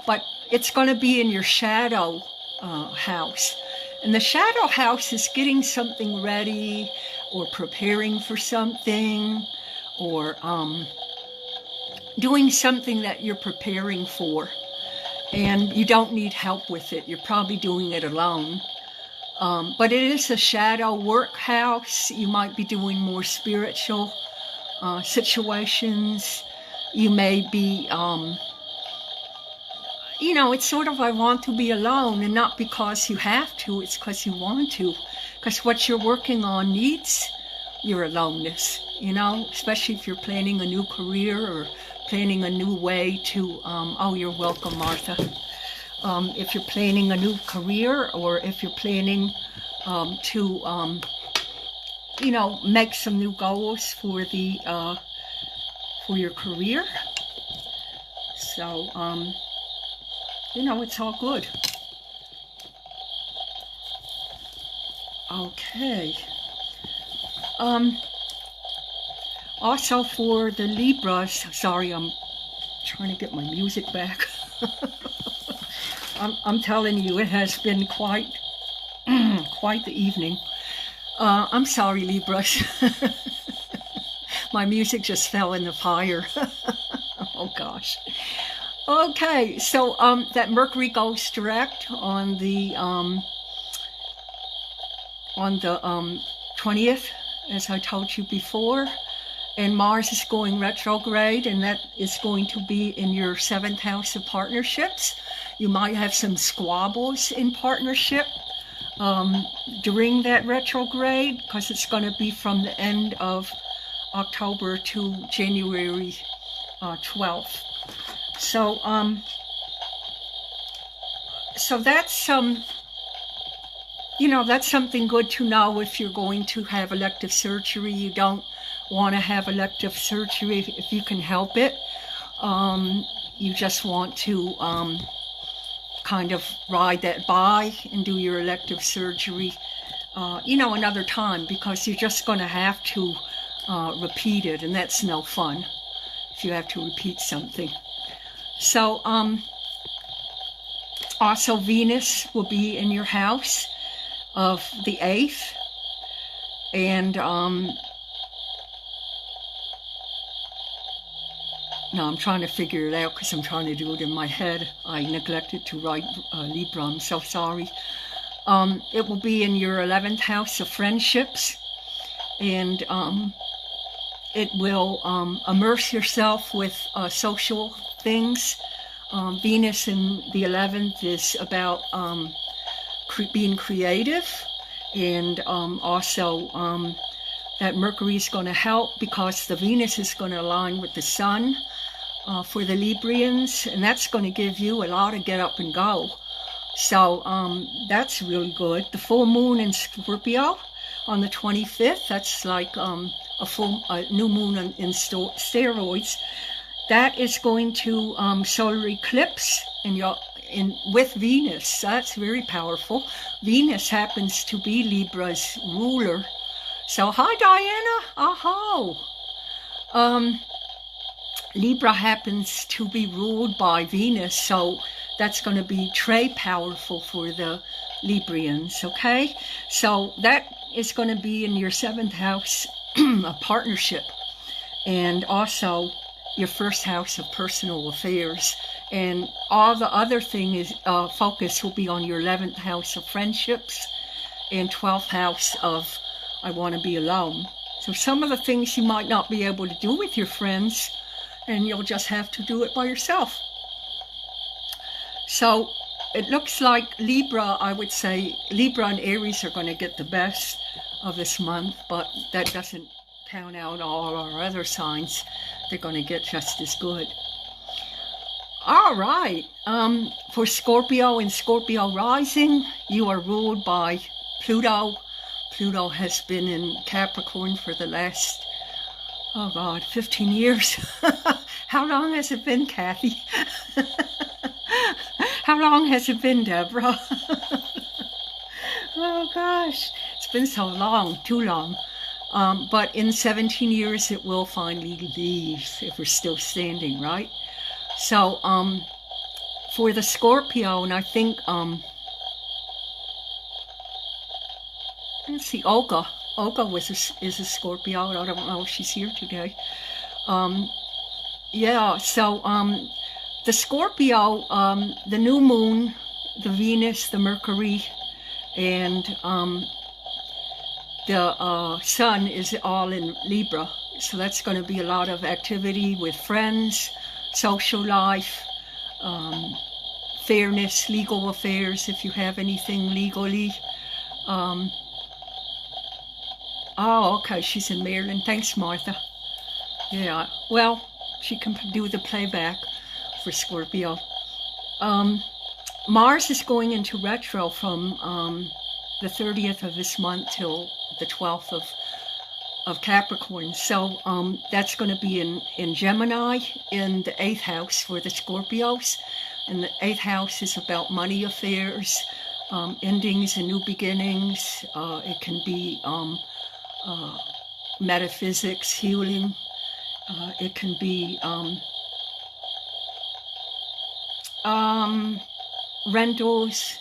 but it's going to be in your shadow house. And the shadow house is getting something ready, or preparing for something, or doing something that you're preparing for. And you don't need help with it. You're probably doing it alone. But it is a shadow work house. You might be doing more spiritual situations. You may be, it's sort of, I want to be alone, and not because you have to, it's because you want to. Because what you're working on needs your aloneness, especially if you're planning a new career or planning a new way to, oh, you're welcome, Martha. If you're planning a new career, or if you're planning to make some new goals for the for your career. So it's all good. Okay. Also for the Libras, sorry, I'm trying to get my music back. I'm telling you, it has been quite the evening. I'm sorry, Libras. My music just fell in the fire. Oh gosh. Okay, so that Mercury goes direct on the 20th, as I told you before, and Mars is going retrograde, and that is going to be in your 7th house of partnerships. You might have some squabbles in partnership during that retrograde, because it's going to be from the end of October to January 12th. So so that's that's something good to know if you're going to have elective surgery. You don't want to have elective surgery if you can help it. You just want to kind of ride that by and do your elective surgery, another time, because you're just going to have to repeat it, and that's no fun if you have to repeat something. So, also Venus will be in your house of the 8th, and now I'm trying to figure it out because I'm trying to do it in my head. I neglected to write Libra. I'm so sorry. It will be in your 11th house of friendships, and it will immerse yourself with social things. Venus in the 11th is about being creative, and also that Mercury is going to help because the Venus is going to align with the Sun for the Librians, and that's going to give you a lot of get up and go. So that's really good. The full moon in Scorpio on the 25th, that's like a new moon in steroids. That is going to solar eclipse with Venus. That's very powerful. Venus happens to be Libra's ruler. So hi Diana, Libra happens to be ruled by Venus, so that's going to be très powerful for the Librians, okay? So that is going to be in your 7th house of partnership, and also your 1st house of personal affairs. And all the other thing is focus will be on your 11th house of friendships and 12th house of I want to be alone. So some of the things you might not be able to do with your friends, and you'll just have to do it by yourself. So it looks like Libra, I would say Libra and Aries are going to get the best of this month, but that doesn't count out all our other signs. They're going to get just as good. All right. For Scorpio and Scorpio rising, you are ruled by Pluto. Pluto has been in Capricorn for the last, 15 years. How long has it been, Kathy? How long has it been, Deborah? Oh gosh, it's been so long, too long. But in 17 years it will finally leave if we're still standing, right? So for the Scorpio, and I think let's see, Olga is a Scorpio. I don't know if she's here today. Yeah, so the Scorpio, the new moon, the Venus, the Mercury, and the Sun is all in Libra. So that's going to be a lot of activity with friends, social life, fairness, legal affairs, if you have anything legally. Oh, okay, she's in Maryland. Thanks, Martha. Yeah, well, she can do the playback for Scorpio. Mars is going into retro from the 30th of this month till the 12th of Capricorn. So that's going to be in Gemini, in the 8th house for the Scorpios. And the 8th house is about money affairs, endings and new beginnings. It can be metaphysics, healing. It can be rentals,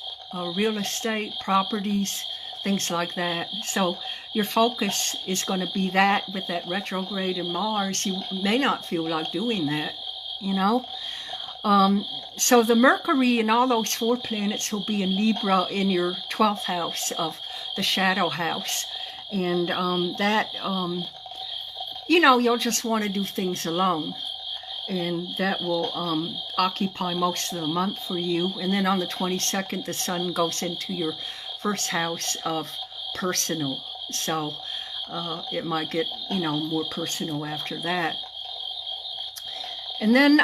real estate, properties, things like that. So your focus is going to be that. With that retrograde in Mars, you may not feel like doing that, you know. So the Mercury and all those 4 planets will be in Libra in your 12th house of the shadow house. And you know, you'll just want to do things alone. And that will occupy most of the month for you. And then on the 22nd, the Sun goes into your 1st house of personal. So it might get, you know, more personal after that. And then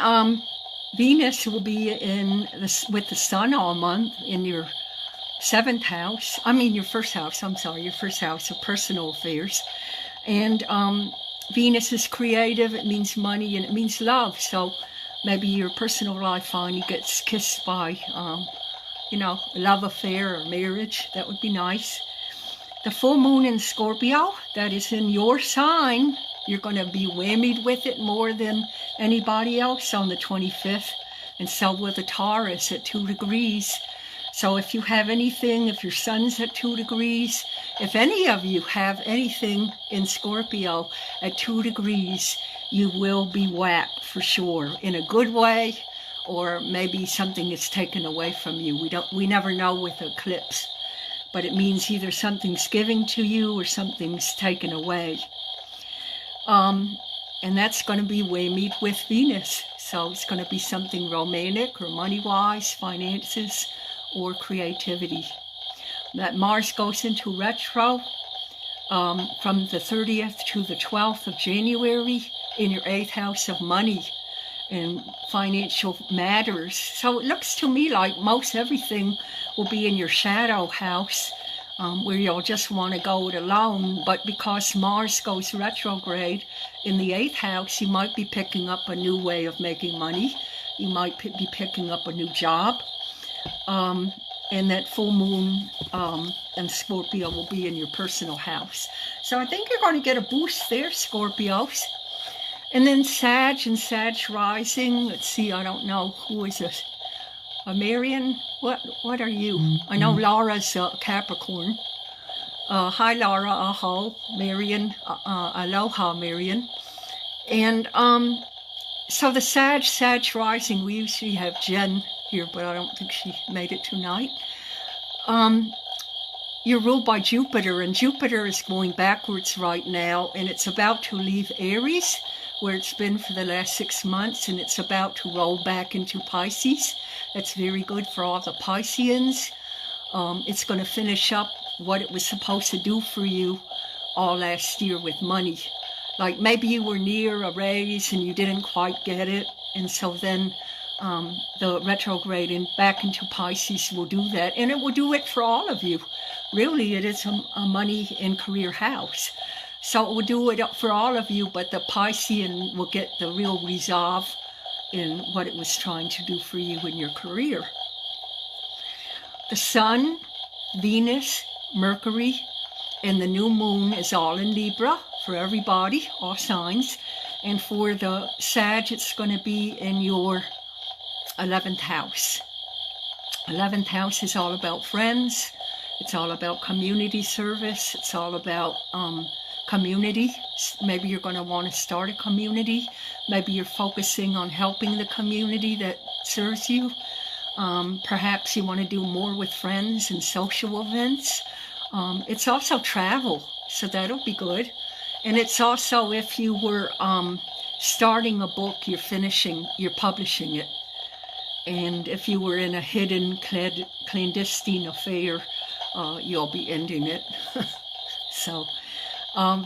Venus will be with the Sun all month in your 7th house. I mean, your 1st house. I'm sorry, your 1st house of personal affairs. And Venus is creative. It means money and it means love. So maybe your personal life finally gets kissed by, you know, a love affair or marriage. That would be nice. The full moon in Scorpio, that is in your sign. You're going to be whammied with it more than anybody else on the 25th. And so will the Taurus at 2 degrees. So if you have anything, if your sun's at 2 degrees, if any of you have anything in Scorpio at 2 degrees, you will be whacked for sure, in a good way, or maybe something is taken away from you. We never know with eclipse, but it means either something's given to you or something's taken away. And that's going to be where you meet with Venus. So it's going to be something romantic or money-wise, finances, or creativity. That Mars goes into retro from the 30th to the 12th of January in your 8th house of money and financial matters. So it looks to me like most everything will be in your shadow house, where you'll just want to go it alone. But because Mars goes retrograde in the 8th house, you might be picking up a new way of making money. You might be picking up a new job. And that full moon and Scorpio will be in your personal house. So I think you're going to get a boost there, Scorpios. And then Sag and Sag rising. Let's see, I don't know. Who is this? Marion? What are you? I know Laura's Capricorn. Hi, Laura. Aho. Marion. Aloha, Marion. And so the Sag rising, we usually have Jen here, but I don't think she made it tonight. You're ruled by Jupiter, and Jupiter is going backwards right now, and it's about to leave Aries, where it's been for the last 6 months, and it's about to roll back into Pisces. That's very good for all the Pisceans. It's going to finish up what it was supposed to do for you all last year with money. Like maybe you were near a raise and you didn't quite get it, and so then the retrograde and back into Pisces will do that, and it will do it for all of you. Really, it is a money and career house. So it will do it for all of you, but the Piscean will get the real resolve in what it was trying to do for you in your career. The Sun, Venus, Mercury, and the new moon is all in Libra for everybody, all signs. And for the Sag, it's going to be in your 11th house. 11th house is all about friends. It's all about community service. It's all about community. Maybe you're going to want to start a community. Maybe you're focusing on helping the community that serves you. Perhaps you want to do more with friends and social events. It's also travel, so that'll be good. And it's also if you were starting a book, you're publishing it. And if you were in a hidden clandestine affair, you'll be ending it. So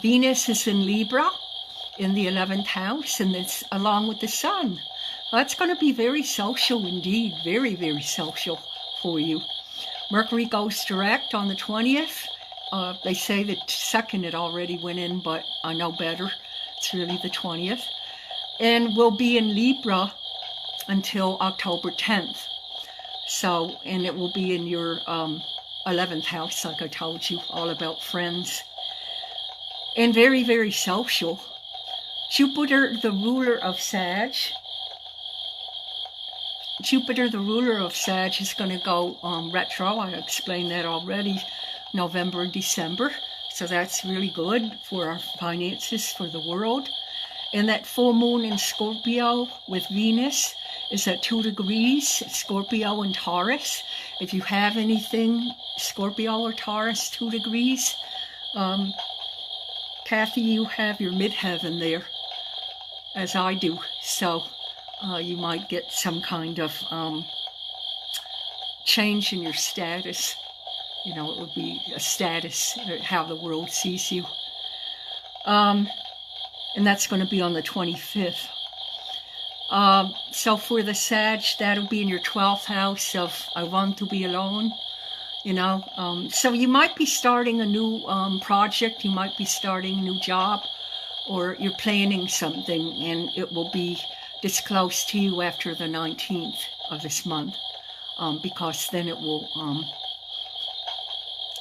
Venus is in Libra in the 11th house, and it's along with the Sun. That's going to be very social indeed, very, very social for you. Mercury goes direct on the 20th. They say the 2nd it already went in, but I know better. It's really the 20th. And will be in Libra until October 10th. So, and it will be in your 11th house, like I told you, all about friends. And very, very social. Jupiter, the ruler of Sag. Jupiter, the ruler of Sag, is going to go retro. I explained that already, November and December. So that's really good for our finances, for the world. And that full moon in Scorpio with Venus is at 2 degrees, Scorpio and Taurus. If you have anything, Scorpio or Taurus, 2 degrees. Kathy, you have your midheaven there, as I do. So you might get some kind of change in your status. You know, it would be a status, how the world sees you. And that's going to be on the 25th. So for the Sag, that'll be in your 12th house of I want to be alone. You know, so you might be starting a new project. You might be starting a new job, or you're planning something, and it will be disclosed to you after the 19th of this month, because then it will,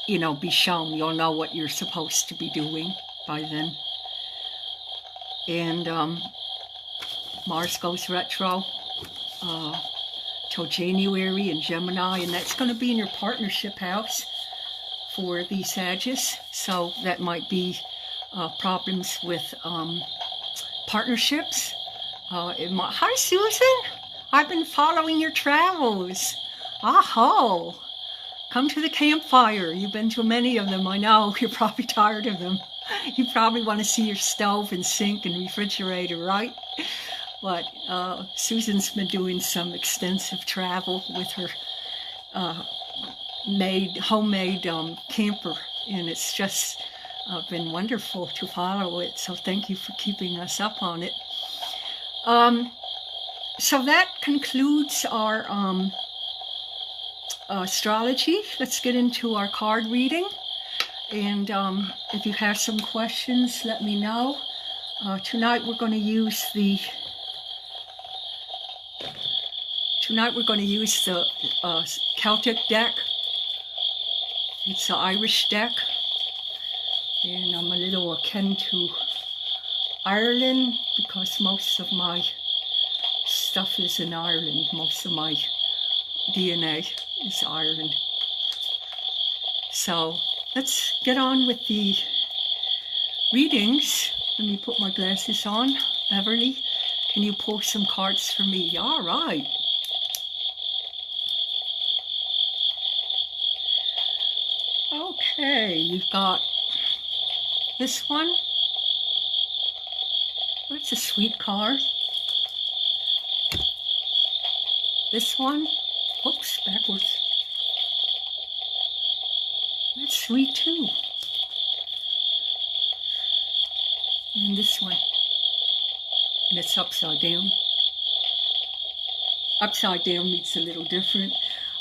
you know, be shown. You'll know what you're supposed to be doing by then. And Mars goes retro till January in Gemini, and that's going to be in your partnership house for the Sagittarius. So that might be problems with partnerships. Hi, Susan. I've been following your travels. Aho. Come to the campfire. You've been to many of them. I know. You're probably tired of them. You probably want to see your stove and sink and refrigerator, right? But Susan's been doing some extensive travel with her homemade camper, and it's just been wonderful to follow it. So thank you for keeping us up on it. So that concludes our astrology. Let's get into our card reading. And if you have some questions, let me know. Tonight we're going to use the Celtic deck. It's the Irish deck, and I'm a little akin to Ireland because most of my stuff is in Ireland. Most of my DNA is Ireland. So let's get on with the readings. Let me put my glasses on. Beverly, can you pull some cards for me? All right. Okay, you've got this one. That's a sweet card. This one. Oops, backwards. That's sweet too. And this one. And it's upside down. Upside down means a little different.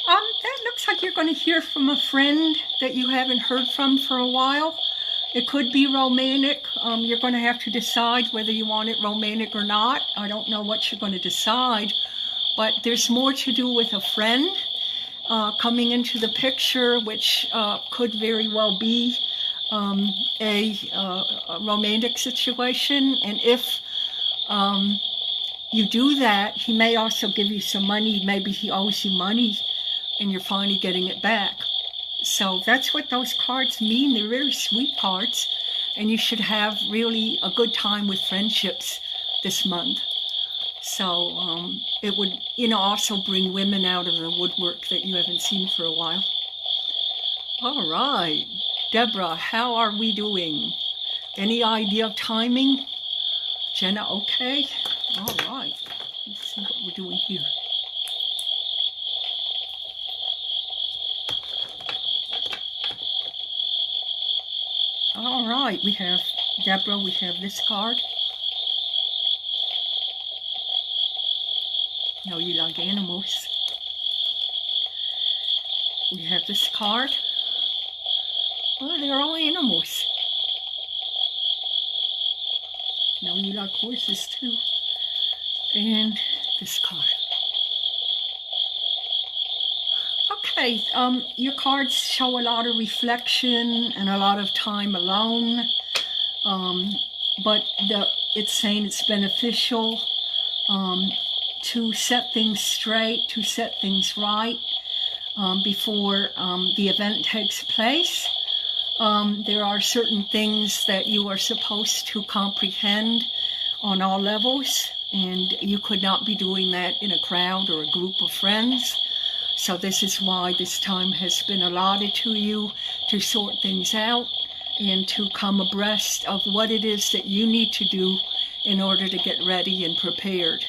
That looks like you're going to hear from a friend that you haven't heard from for a while. It could be romantic. You're going to have to decide whether you want it romantic or not. I don't know what you're going to decide. But there's more to do with a friend coming into the picture, which could very well be a romantic situation. And if you do that, he may also give you some money. Maybe he owes you money and you're finally getting it back. So that's what those cards mean. They're very sweet cards, and you should have really a good time with friendships this month. So it would, also bring women out of the woodwork that you haven't seen for a while. All right, Deborah, how are we doing? Any idea of timing? Jenna, okay? All right, let's see what we're doing here. All right, we have Deborah, we have this card. No, you like animals. We have this card. Oh, they're all animals. No, you like horses too. And this card. Okay, your cards show a lot of reflection and a lot of time alone. But it's saying it's beneficial to set things straight, to set things right before the event takes place. There are certain things that you are supposed to comprehend on all levels, and you could not be doing that in a crowd or a group of friends. So this is why this time has been allotted to you to sort things out and to come abreast of what it is that you need to do in order to get ready and prepared.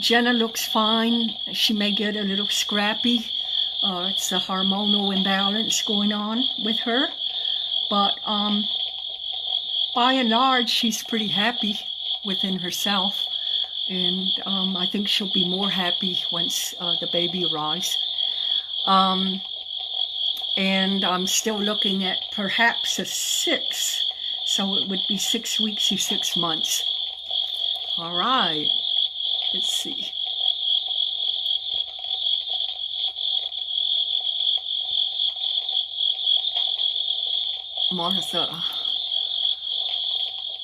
Jenna looks fine. She may get a little scrappy. It's a hormonal imbalance going on with her. But by and large, she's pretty happy within herself. And I think she'll be more happy once the baby arrives. And I'm still looking at perhaps a 6. So it would be 6 weeks to 6 months. All right. Let's see. Martha.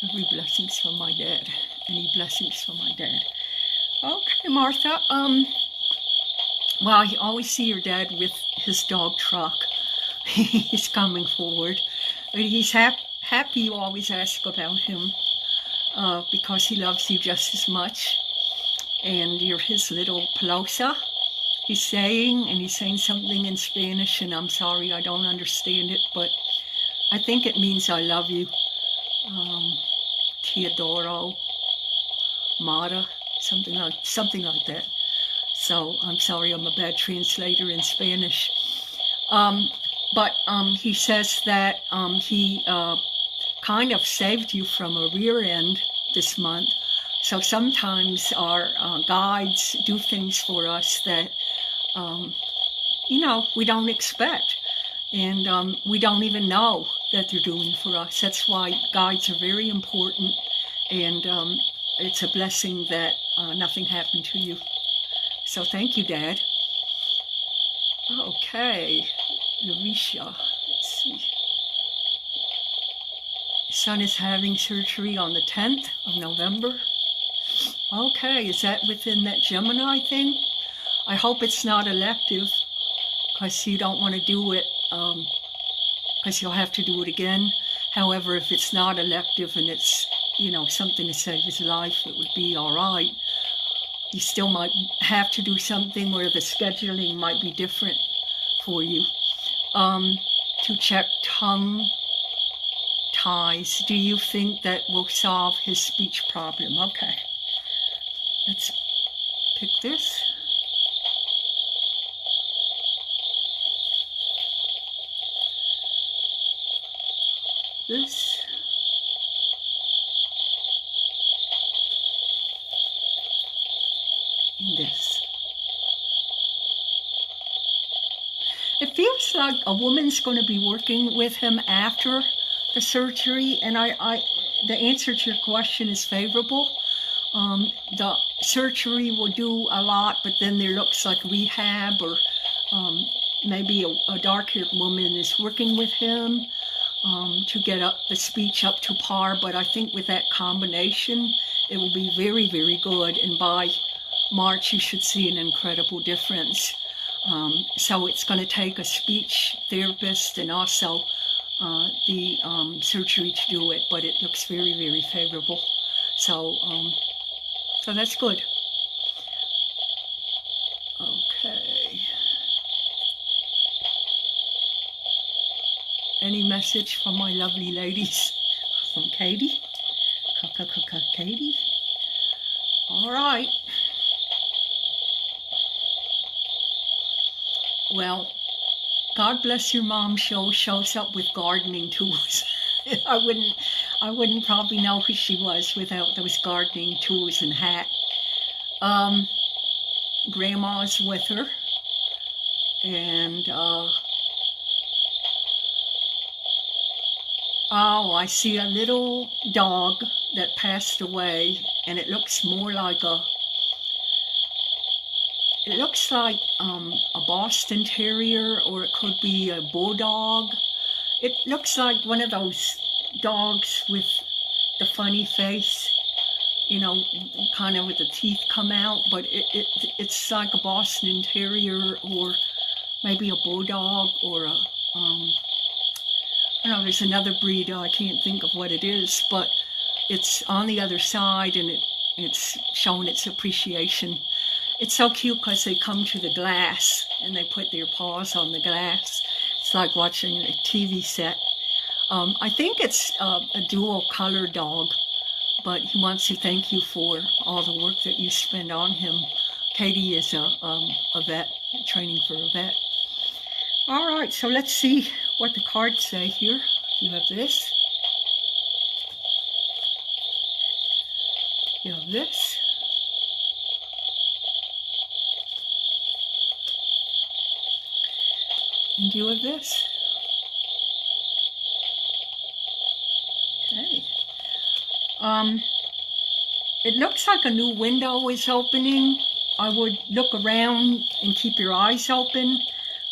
Every blessings from my dad. Any blessings from my dad. Okay, Martha. Well, I always see your dad with his dog truck. He's coming forward. But he's happy you always ask about him because he loves you just as much. And you're his little Pelosa. he's saying, and he's saying something in Spanish, and I'm sorry, I don't understand it, but I think it means I love you. Te adoro, Mata, something like that. So I'm sorry, I'm a bad translator in Spanish. But he says that he kind of saved you from a rear end this month. So sometimes our guides do things for us that, we don't expect. And we don't even know that they're doing for us. That's why guides are very important. And it's a blessing that nothing happened to you. So thank you, Dad. Okay, Larisha, let's see. Son is having surgery on the 10th of November. Okay, is that within that Gemini thing? I hope it's not elective, because you don't want to do it, because you'll have to do it again. However, if it's not elective and it's, something to save his life, it would be all right. You still might have to do something where the scheduling might be different for you. To check tongue ties. Do you think that will solve his speech problem? Okay. Let's pick this. This. And this. It feels like a woman's going to be working with him after the surgery, and the answer to your question is favorable. The surgery will do a lot, but then there looks like rehab, or maybe a dark-haired woman is working with him to get the speech up to par. But I think with that combination, it will be very, very good, and by March you should see an incredible difference. So it's going to take a speech therapist and also the surgery to do it, but it looks very, very favorable. So that's good. Okay. Any message from my lovely ladies? From Katie? Katie? All right. Well, God bless your mom. Shows up with gardening tools. I wouldn't probably know who she was without those gardening tools and hat. Grandma's with her, and oh, I see a little dog that passed away, and it looks more like a Boston Terrier, or it could be a bulldog. It looks like one of those dogs with the funny face, kind of with the teeth come out, but it's like a Boston Terrier, or maybe a bulldog, or a, I don't know, there's another breed, I can't think of what it is, but it's on the other side, and it's showing its appreciation. It's so cute because they come to the glass and they put their paws on the glass. It's like watching a TV set. I think it's a dual color dog, but he wants to thank you for all the work that you spend on him. Katie is a vet, training for a vet. All right, so let's see what the cards say here. You have this. You have this. And you have this. Okay. It looks like a new window is opening. I would look around and keep your eyes open,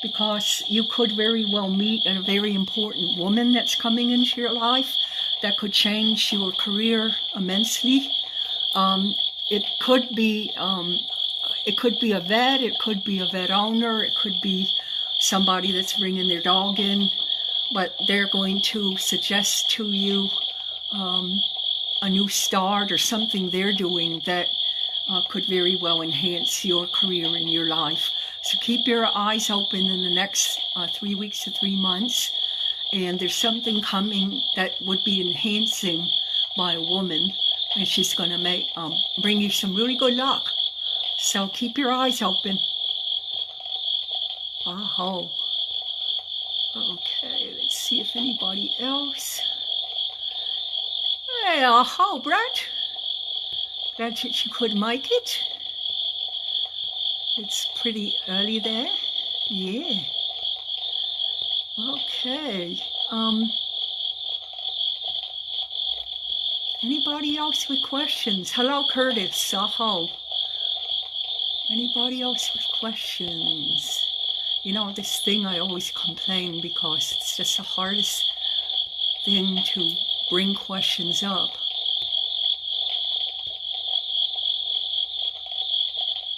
because you could very well meet a very important woman that's coming into your life that could change your career immensely. It could be a vet, it could be a vet owner, it could be somebody that's bringing their dog in, but they're going to suggest to you a new start or something they're doing that could very well enhance your career and your life. So keep your eyes open in the next 3 weeks to 3 months. And there's something coming that would be enhancing by a woman. And she's going to bring you some really good luck. So keep your eyes open. Oh. Okay, let's see if anybody else. Hey, Brett. Glad that you could make it. It's pretty early there. Yeah. Okay. Anybody else with questions? Hello, Curtis. Anybody else with questions? You know, this thing I always complain because it's just the hardest thing to bring questions up.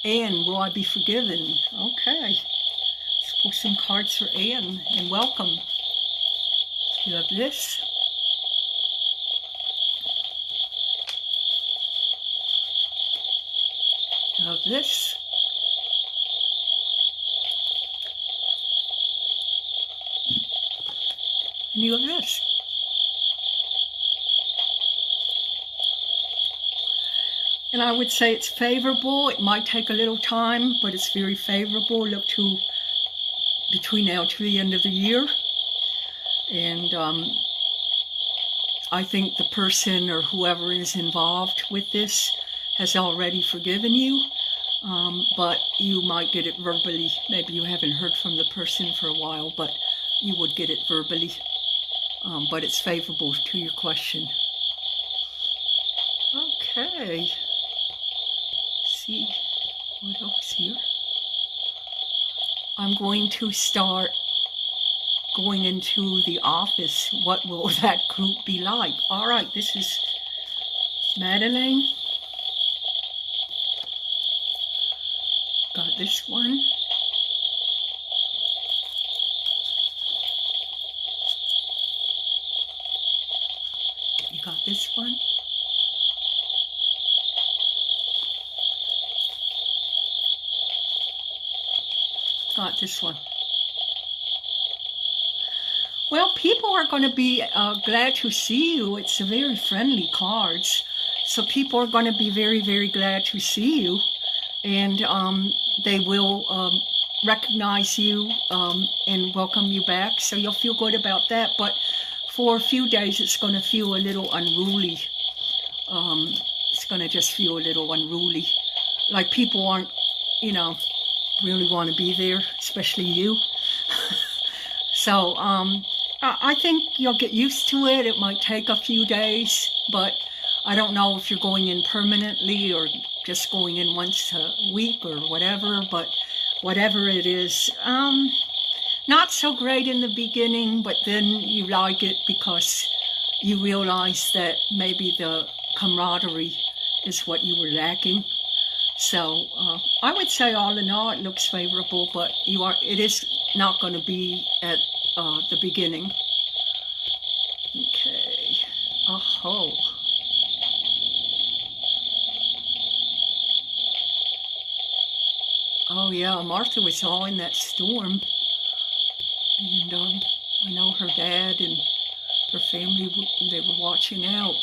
Anne, will I be forgiven? Okay. Let's pull some cards for Anne, and welcome. You have this. You have this. And you have this. And I would say it's favorable. It might take a little time, but it's very favorable. Look to between now to the end of the year. And I think the person or whoever is involved with this has already forgiven you. But you might get it verbally. Maybe you haven't heard from the person for a while, but you would get it verbally. But it's favorable to your question. Okay. See what else here. I'm going to start going into the office. What will that group be like? All right, this is Madeline. Got this one. You got this one. Got this one. Well, people are going to be glad to see you. It's a very friendly cards. So people are going to be very, very glad to see you. And they will recognize you and welcome you back. So you'll feel good about that. But for a few days, it's going to feel a little unruly. It's going to just feel a little unruly. Like people aren't, you know, really want to be there, especially you. So I think you'll get used to it. It might take a few days, but I don't know if you're going in permanently or just going in once a week or whatever, but whatever it is, not so great in the beginning, but then you like it because you realize that maybe the camaraderie is what you were lacking. So I would say all in all it looks favorable, but it is not going to be at the beginning. Okay. Oh. Oh yeah, Martha was all in that storm. And I know her dad and her family, they were watching out.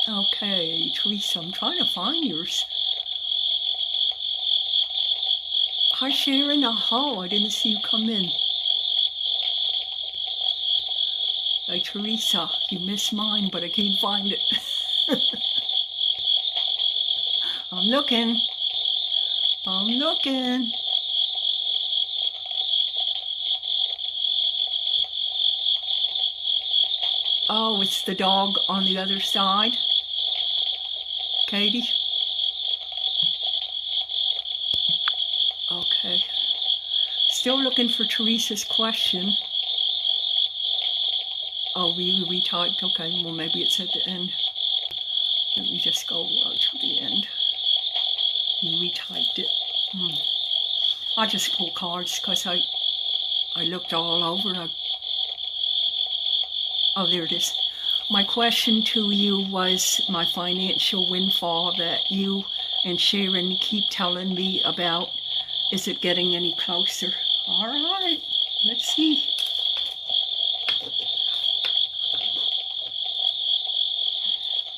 Okay, Teresa, I'm trying to find yours. Hi, Sharon. Oh, I didn't see you come in. Hey, Teresa, you missed mine, but I can't find it. I'm looking. Oh, it's the dog on the other side. Katie? Okay. Still looking for Teresa's question. Oh, we retyped. Okay, well, maybe it's at the end. Let me just go to the end. You retyped it. I just pull cards because I looked all over. Oh, there it is. My question to you was my financial windfall that you and Sharon keep telling me about. Is it getting any closer? All right, let's see.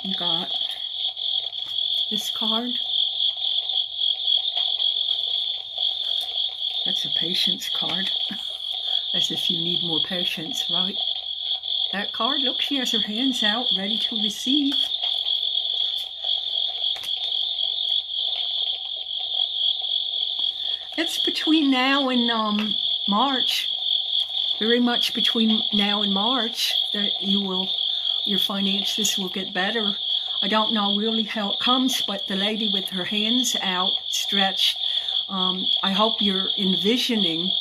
You got this card. That's a patience card. As if you need more patience, right? That card, look, she has her hands out, ready to receive. It's between now and March, very much between now and March, that your finances will get better. I don't know really how it comes, but the lady with her hands out, stretched, I hope you're envisioning.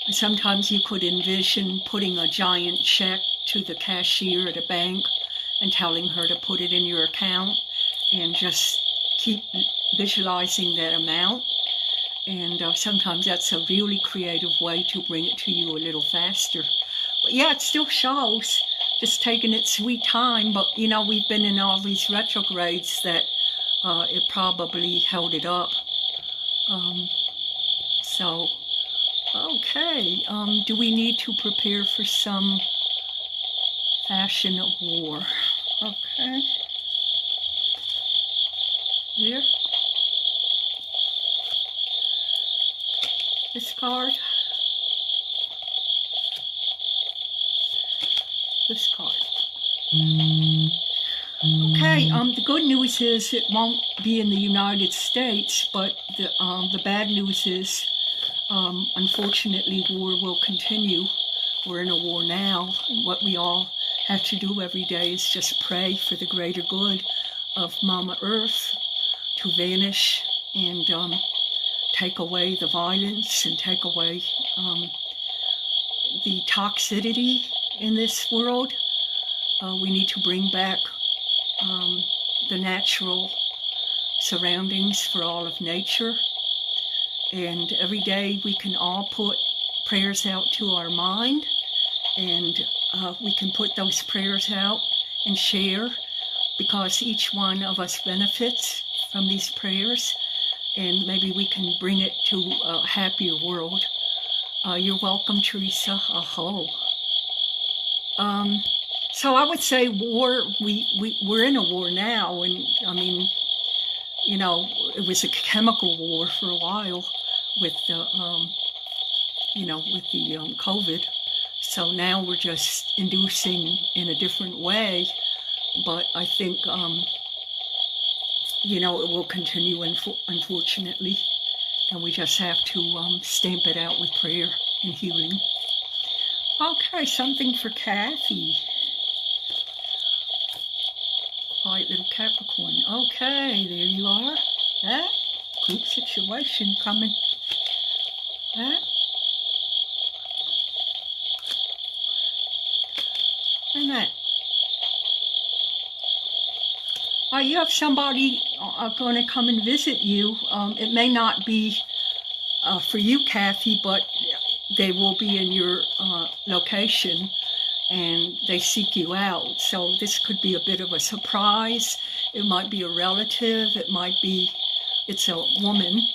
Sometimes you could envision putting a giant check to the cashier at a bank and telling her to put it in your account, and just keep visualizing that amount. And sometimes that's a really creative way to bring it to you a little faster. But yeah, it still shows, just taking its sweet time. But you know, we've been in all these retrogrades that it probably held it up. Okay, do we need to prepare for some fashion war? Okay. Here. This card. This card. Okay, the good news is it won't be in the United States, but the bad news is, unfortunately, war will continue. We're in a war now, and what we all have to do every day is just pray for the greater good of Mama Earth to vanish and take away the violence and take away the toxicity in this world. We need to bring back the natural surroundings for all of nature. And every day we can all put prayers out to our mind, and we can put those prayers out and share, because each one of us benefits from these prayers, and maybe we can bring it to a happier world. You're welcome, Teresa. Aho. So I would say war, we're in a war now, and I mean, you know, it was a chemical war for a while with the, COVID. So now we're just inducing in a different way, but I think, it will continue, unfortunately, and we just have to stamp it out with prayer and healing. Okay, something for Kathy. Quiet little Capricorn. Okay, there you are. That group situation coming. That. And that. You have somebody going to come and visit you. It may not be for you, Kathy, but they will be in your location, and they seek you out. So this could be a bit of a surprise. It might be a relative. It's a woman,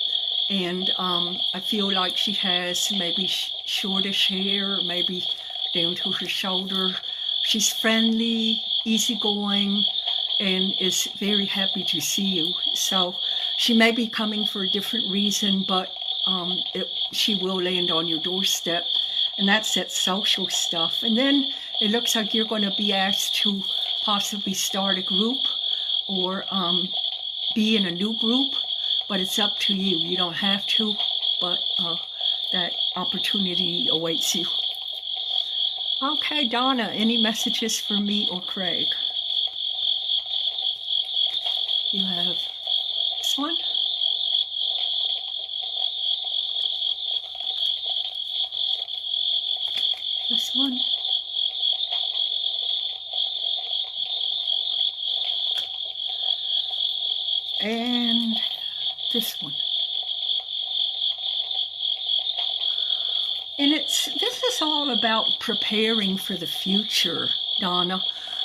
and I feel like she has maybe shortish hair, maybe down to her shoulder. She's friendly, easygoing, and is very happy to see you. So she may be coming for a different reason, but she will land on your doorstep. And that's that social stuff. And then it looks like you're going to be asked to possibly start a group or be in a new group, but it's up to you. You don't have to, but that opportunity awaits you. Okay, Donna, any messages for me or Craig? You have this one. This one. And this one. And this is all about preparing for the future, Donna.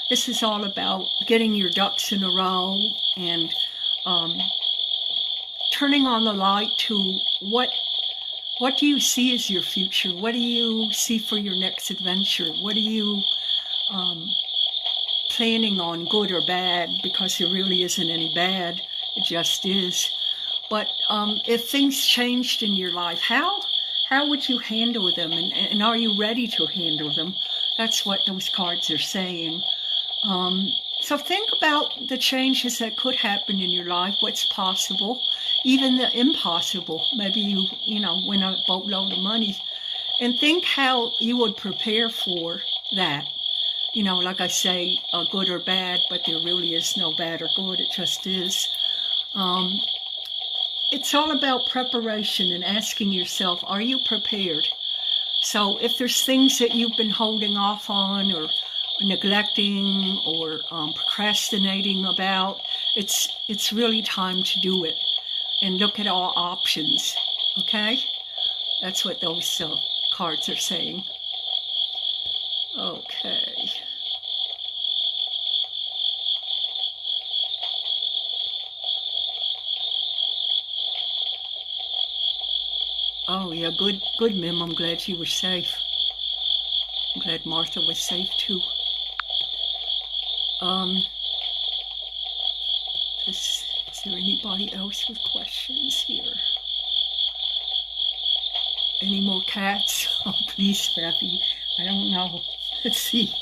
This is all about getting your ducks in a row and turning on the light to what What do you see as your future? What do you see for your next adventure? What are you planning on, good or bad? Because there really isn't any bad. It just is. But if things changed in your life, how would you handle them? And are you ready to handle them? That's what those cards are saying. So think about the changes that could happen in your life, what's possible, even the impossible. Maybe you win a boatload of money. And think how you would prepare for that. Like I say, good or bad, but there really is no bad or good. It just is. It's all about preparation and asking yourself, are you prepared? So if there's things that you've been holding off on or neglecting or procrastinating about, it's really time to do it and look at all options. Okay? That's what those cards are saying. Okay. Oh yeah, good, Mim. I'm glad you were safe. I'm glad Martha was safe too. Is there anybody else with questions here? Any more cats? Oh, please, Fappy. I don't know. Let's see.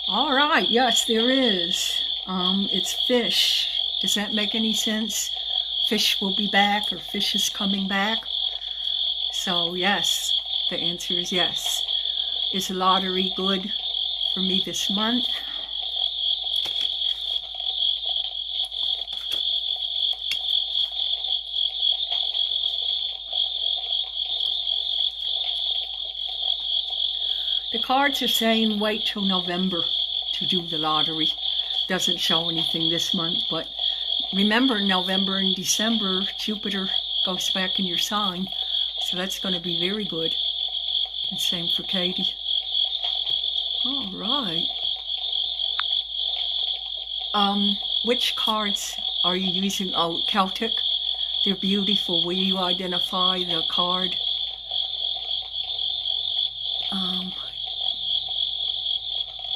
All right, yes, there is. It's fish. Does that make any sense? Fish will be back, or fish is coming back. So yes, the answer is yes. Is the lottery good for me this month? The cards are saying wait till November to do the lottery. Doesn't show anything this month, but remember, November and December, Jupiter goes back in your sign, so that's going to be very good. And same for Katie. All right. Which cards are you using? Oh, Celtic. They're beautiful. Will you identify the card?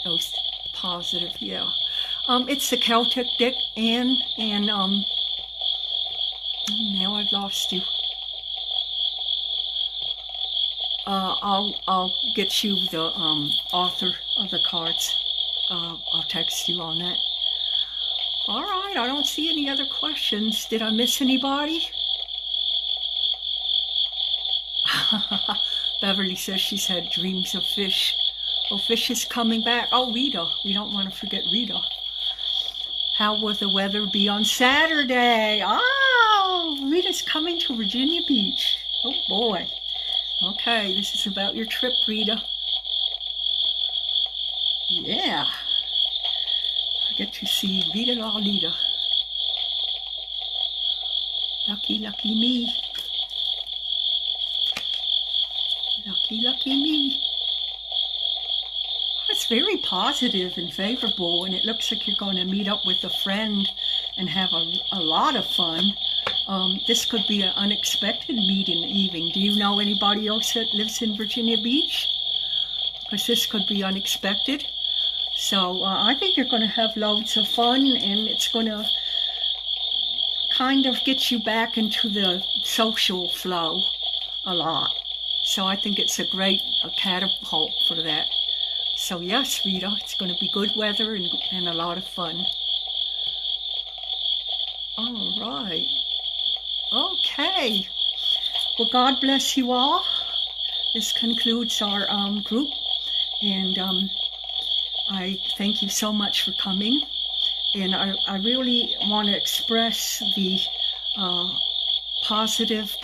Those positive, yeah. It's the Celtic deck, Anne, and now I've lost you. I'll get you the author of the cards. I'll text you on that. All right, I don't see any other questions. Did I miss anybody? Beverly says she's had dreams of fish. Oh, fish is coming back. Oh, Rita. We don't want to forget Rita. How will the weather be on Saturday? Oh, Rita's coming to Virginia Beach. Oh, boy. Okay, this is about your trip, Rita. Yeah. I get to see Rita La Lita. Lucky, lucky me. Lucky, lucky me. It's very positive and favorable, and it looks like you're going to meet up with a friend and have a lot of fun. This could be an unexpected meeting even. Do you know anybody else that lives in Virginia Beach? Because this could be unexpected. So I think you're going to have loads of fun, and it's going to kind of get you back into the social flow a lot. So I think it's a great catapult for that. So yes, Rita, it's going to be good weather and a lot of fun. All right. Okay. Well, God bless you all. This concludes our group. And I thank you so much for coming. And I really want to express the positive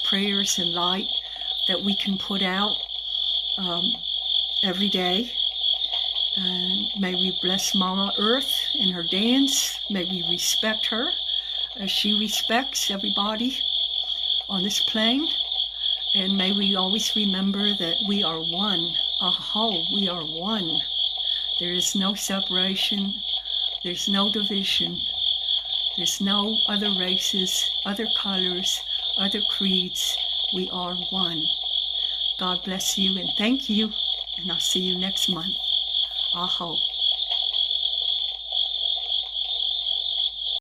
prayers and light that we can put out every day. And may we bless Mama Earth in her dance. May we respect her as she respects everybody on this plane. And may we always remember that we are one. Aho, we are one. There is no separation. There's no division. There's no other races, other colors, other creeds. We are one. God bless you and thank you. And I'll see you next month. Aho.